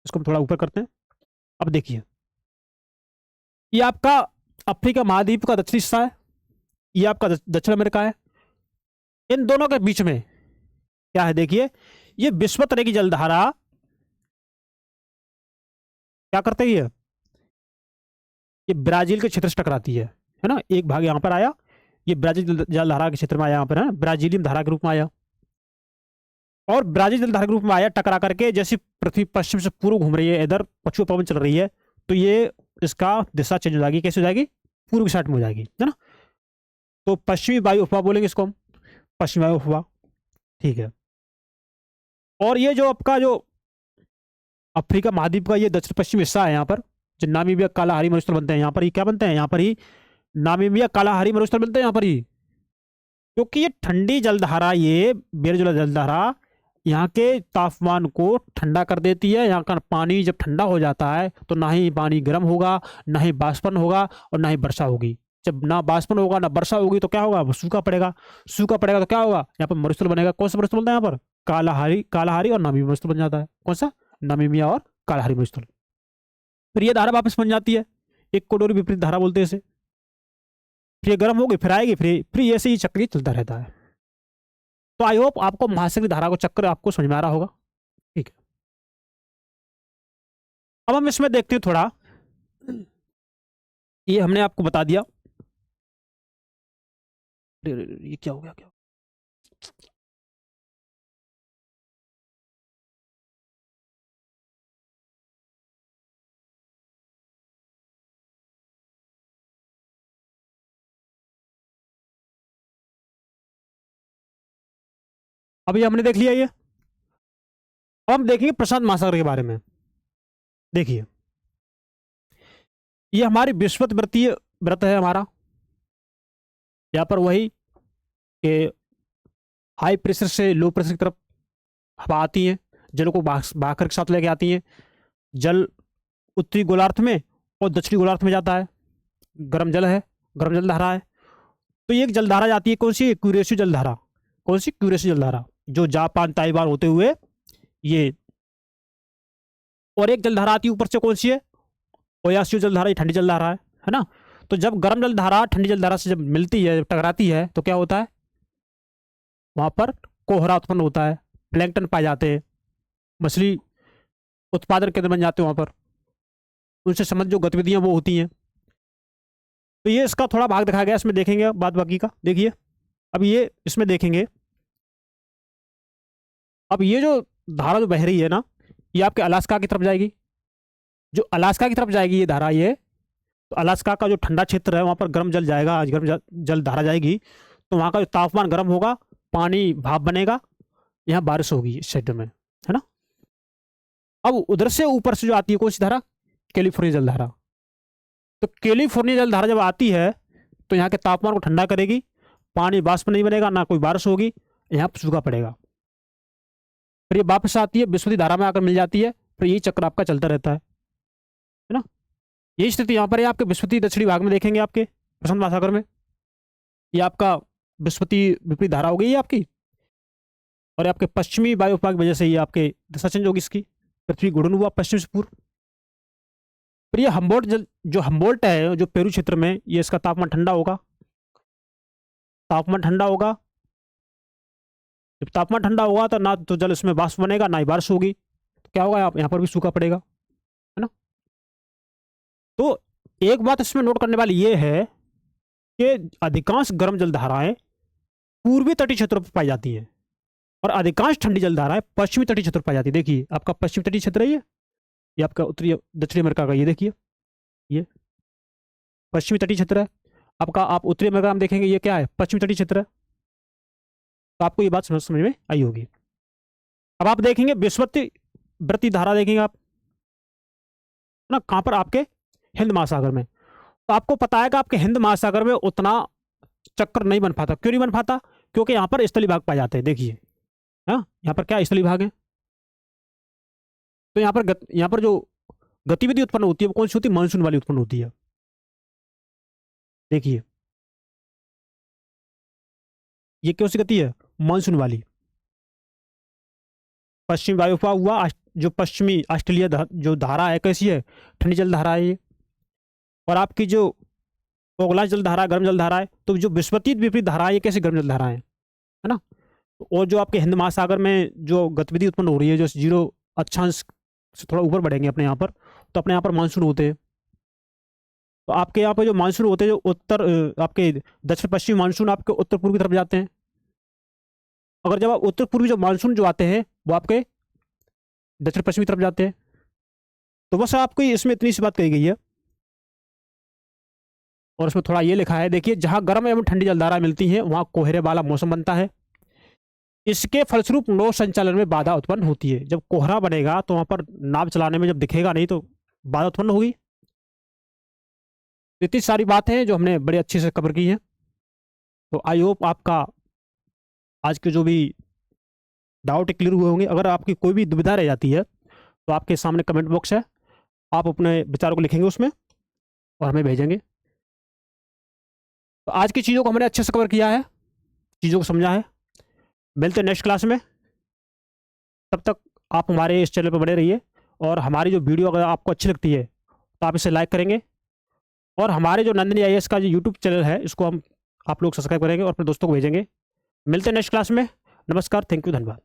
इसको हम थोड़ा ऊपर करते हैं। अब देखिए ये आपका अफ्रीका महाद्वीप का दक्षिणी हिस्सा है, ये आपका दक्षिण अमेरिका है। इन दोनों के बीच में क्या है? देखिए ये विषुवत रेखा की जलधारा क्या करते है, ये ब्राजील के क्षेत्र से टकराती है ना। एक भाग यहां पर आया, ये ब्राजील जलधारा के क्षेत्र में आया, यहाँ पर है ना, ब्राजीलियन धारा के रूप में आया, और ब्राजील जलधारा के रूप में आया, टकरा करके जैसी पृथ्वी पश्चिम से पूर्व घूम रही है, इधर पछुआ पवन चल रही है, तो ये इसका दिशा चेंज हो जाएगी। कैसे हो जाएगी? पूर्व की साइड में हो जाएगी, है ना। तो पश्चिमी वायु अफवाह बोलेंगे इसको हम, पश्चिमी वायु अफवाह, ठीक है। और ये जो आपका जो अफ्रीका महाद्वीप का ये दक्षिण पश्चिम हिस्सा है, यहाँ पर जो नामीबिया कालाहारी मरुस्थल बनते हैं, यहाँ पर ही क्या बनते हैं? यहाँ पर ही नामीबिया कालाहारी मरुस्थल बनते हैं यहाँ पर ही, क्योंकि ये ठंडी जलधारा, ये बेरजुला जलधारा यहाँ के तापमान को ठंडा कर देती है। यहाँ का पानी जब ठंडा हो जाता है तो ना ही पानी गर्म होगा, ना ही बाष्पन होगा, और ना ही वर्षा होगी। जब ना बाष्पन होगा ना वर्षा होगी तो क्या होगा? सूखा पड़ेगा। सूखा पड़ेगा तो क्या होगा? यहाँ पर मरुस्थल बनेगा। कौन सा मरुस्थल बनता है यहाँ पर? कालाहारी और नामीबिया मरुस्थल बन जाता है। कौन सा? नामीबिया और कालाहारी मरुस्थल। फिर ये धारा वापस बन जाती है, एक कोडोरी विपरीत धारा बोलते हैं इसे। फिर ये गर्म होगी, फिर आएगी, फिर ऐसे ही चक्र चलता रहता है। तो आई होप आपको महासागरीय धारा को चक्र आपको समझ में आ रहा होगा, ठीक है। अब हम इसमें देखते हैं थोड़ा, ये हमने आपको बता दिया। ये क्या हो गया? क्या अभी हमने देख लिया ये। अब हम देखेंगे प्रशांत महासागर के बारे में। देखिए ये हमारी विषुवत वृत्तीय व्रत है हमारा, यहाँ पर वही कि हाई प्रेशर से लो प्रेशर की तरफ हवा आती है, जल को बहाकर के साथ लेके आती है। जल उत्तरी गोलार्ध में और दक्षिणी गोलार्ध में जाता है। गर्म जल है, गर्म जल धारा है। तो ये एक जलधारा जाती है, कौन सी? क्यूरेशियो जलधारा। कौन सी? क्यूरेशियो जलधारा, जो जापान ताइवान होते हुए ये। और एक जलधारा आती है ऊपर से, कौन सी है? ओयासियो जलधारा, ये ठंडी जलधारा है ना। तो जब गर्म जलधारा ठंडी जलधारा से जब मिलती है, जब टकराती है, तो क्या होता है? वहां पर कोहरा उत्पन्न होता है, प्लैंकटन पाए जाते हैं, मछली उत्पादन केंद्र बन जाते हैं वहां पर, उनसे संबंधित जो गतिविधियां वो होती हैं। तो ये इसका थोड़ा भाग दिखाया गया, इसमें देखेंगे बाद बाकी का। देखिए अब ये इसमें देखेंगे, अब ये जो धारा जो बह रही है ना, ये आपके अलास्का की तरफ जाएगी। जो अलास्का की तरफ जाएगी ये धारा, ये तो अलास्का का जो ठंडा क्षेत्र है वहां पर गर्म जल जाएगा, आज गर्म जल धारा जाएगी, तो वहां का जो तापमान गर्म होगा, पानी भाप बनेगा, यहाँ बारिश होगी इस क्षेत्र में, है ना। अब उधर से ऊपर से जो आती है कौन सी धारा? कैलिफोर्निया जल धारा। तो कैलिफोर्निया जल धारा जब आती है तो यहाँ के तापमान को ठंडा करेगी, पानी वाष्प नहीं बनेगा, ना कोई बारिश होगी, यहाँ पर सूखा पड़ेगा। फिर ये वापस आती है, विस्फोटी धारा में आकर मिल जाती है, फिर यही चक्र आपका चलता रहता है ना। यही स्थिति यहाँ पर है आपके विस्फोटी दक्षिणी भाग में देखेंगे, आपके प्रशांत महासागर में। ये आपका विस्फोटी विपरीत धारा हो गई है आपकी, और आपके पश्चिमी वायुप्रवाह की वजह से ये आपके दिशा चेंज होगी इसकी, पृथ्वी गुणन हुआ पश्चिम से पूर्व। फिर ये हम्बोल्ट जल, जो हम्बोल्ट है जो पेरू क्षेत्र में, ये इसका तापमान ठंडा होगा। तापमान ठंडा होगा, जब तापमान ठंडा होगा तो ना तो जल इसमें वाष्प बनेगा, ना ही बारिश होगी, तो क्या होगा? यहाँ पर भी सूखा पड़ेगा, है ना। तो एक बात इसमें नोट करने वाली ये है कि अधिकांश गर्म जल धाराएं पूर्वी तटीय क्षेत्रों पर पाई जाती हैं, और अधिकांश ठंडी जल धाराएं पश्चिमी तटीय क्षेत्र पर पाई जाती है। देखिए आपका पश्चिमी तटीय क्षेत्र है ये आपका उत्तरी दक्षिणी अमेरिका का, ये देखिए ये पश्चिमी तटीय क्षेत्र है आपका। आप उत्तरी अमेरिका में देखेंगे, ये क्या है? पश्चिमी तटीय क्षेत्र है। तो आपको ये बात समझ में आई होगी। अब आप देखेंगे विषुववृत्तीय धारा, देखेंगे आप ना, कहां पर? आपके हिंद महासागर में। तो आपको पता है कि आपके हिंद महासागर में उतना चक्र नहीं बन पाता। क्यों नहीं बन पाता? क्योंकि यहाँ पर स्थलीय भाग पाए जाते हैं। देखिए हाँ, यहाँ पर क्या स्थलीय भाग है, तो यहाँ पर जो गतिविधि उत्पन्न होती है वो कौन सी होती है? मानसून वाली उत्पन्न होती है। देखिए ये कौन सी गति है? मानसून वाली। पश्चिमी वायुप्रवाह हुआ, जो पश्चिमी ऑस्ट्रेलिया जो धारा है कैसी है? ठंडी जल धारा है ये। और आपकी जो कोगला जल धारा, गर्म जल धारा है। तो जो विषुवतीय विपरीत धारा है ये कैसी गर्म जल धारा है ना। और जो आपके हिंद महासागर में जो गतिविधि उत्पन्न हो रही है, जो 0 अक्षांश से थोड़ा ऊपर बढ़ेंगे अपने यहाँ पर, तो अपने यहाँ पर मानसून होते हैं। तो आपके यहाँ पर जो मानसून होते हैं, जो उत्तर आपके दक्षिण पश्चिमी मानसून आपके उत्तर पूर्व की तरफ जाते हैं। अगर जब आप उत्तर पूर्वी जो मानसून जो आते हैं वो आपके दक्षिण पश्चिमी तरफ जाते हैं। तो बस आपको इसमें इतनी सी बात कही गई है, और उसमें थोड़ा ये लिखा है, देखिए जहां गर्म एवं ठंडी जलधारा मिलती हैं वहां कोहरे वाला मौसम बनता है। इसके फलस्वरूप नौ संचालन में बाधा उत्पन्न होती है। जब कोहरा बनेगा तो वहां पर नाव चलाने में जब दिखेगा नहीं तो बाधा उत्पन्न होगी। इतनी सारी बातें हैं जो हमने बड़े अच्छे से कवर की हैं। तो आई होप आपका आज के जो भी डाउट क्लियर हुए होंगे। अगर आपकी कोई भी दुविधा रह जाती है तो आपके सामने कमेंट बॉक्स है, आप अपने विचारों को लिखेंगे उसमें और हमें भेजेंगे। तो आज की चीज़ों को हमने अच्छे से कवर किया है, चीज़ों को समझा है। मिलते हैं नेक्स्ट क्लास में, तब तक आप हमारे इस चैनल पर बने रहिए। और हमारी जो वीडियो अगर आपको अच्छी लगती है तो आप इसे लाइक करेंगे, और हमारे जो नंदिनी IAS का जो यूट्यूब चैनल है इसको आप लोग सब्सक्राइब करेंगे और अपने दोस्तों को भेजेंगे। मिलते हैं नेक्स्ट क्लास में। नमस्कार, थैंक यू, धन्यवाद।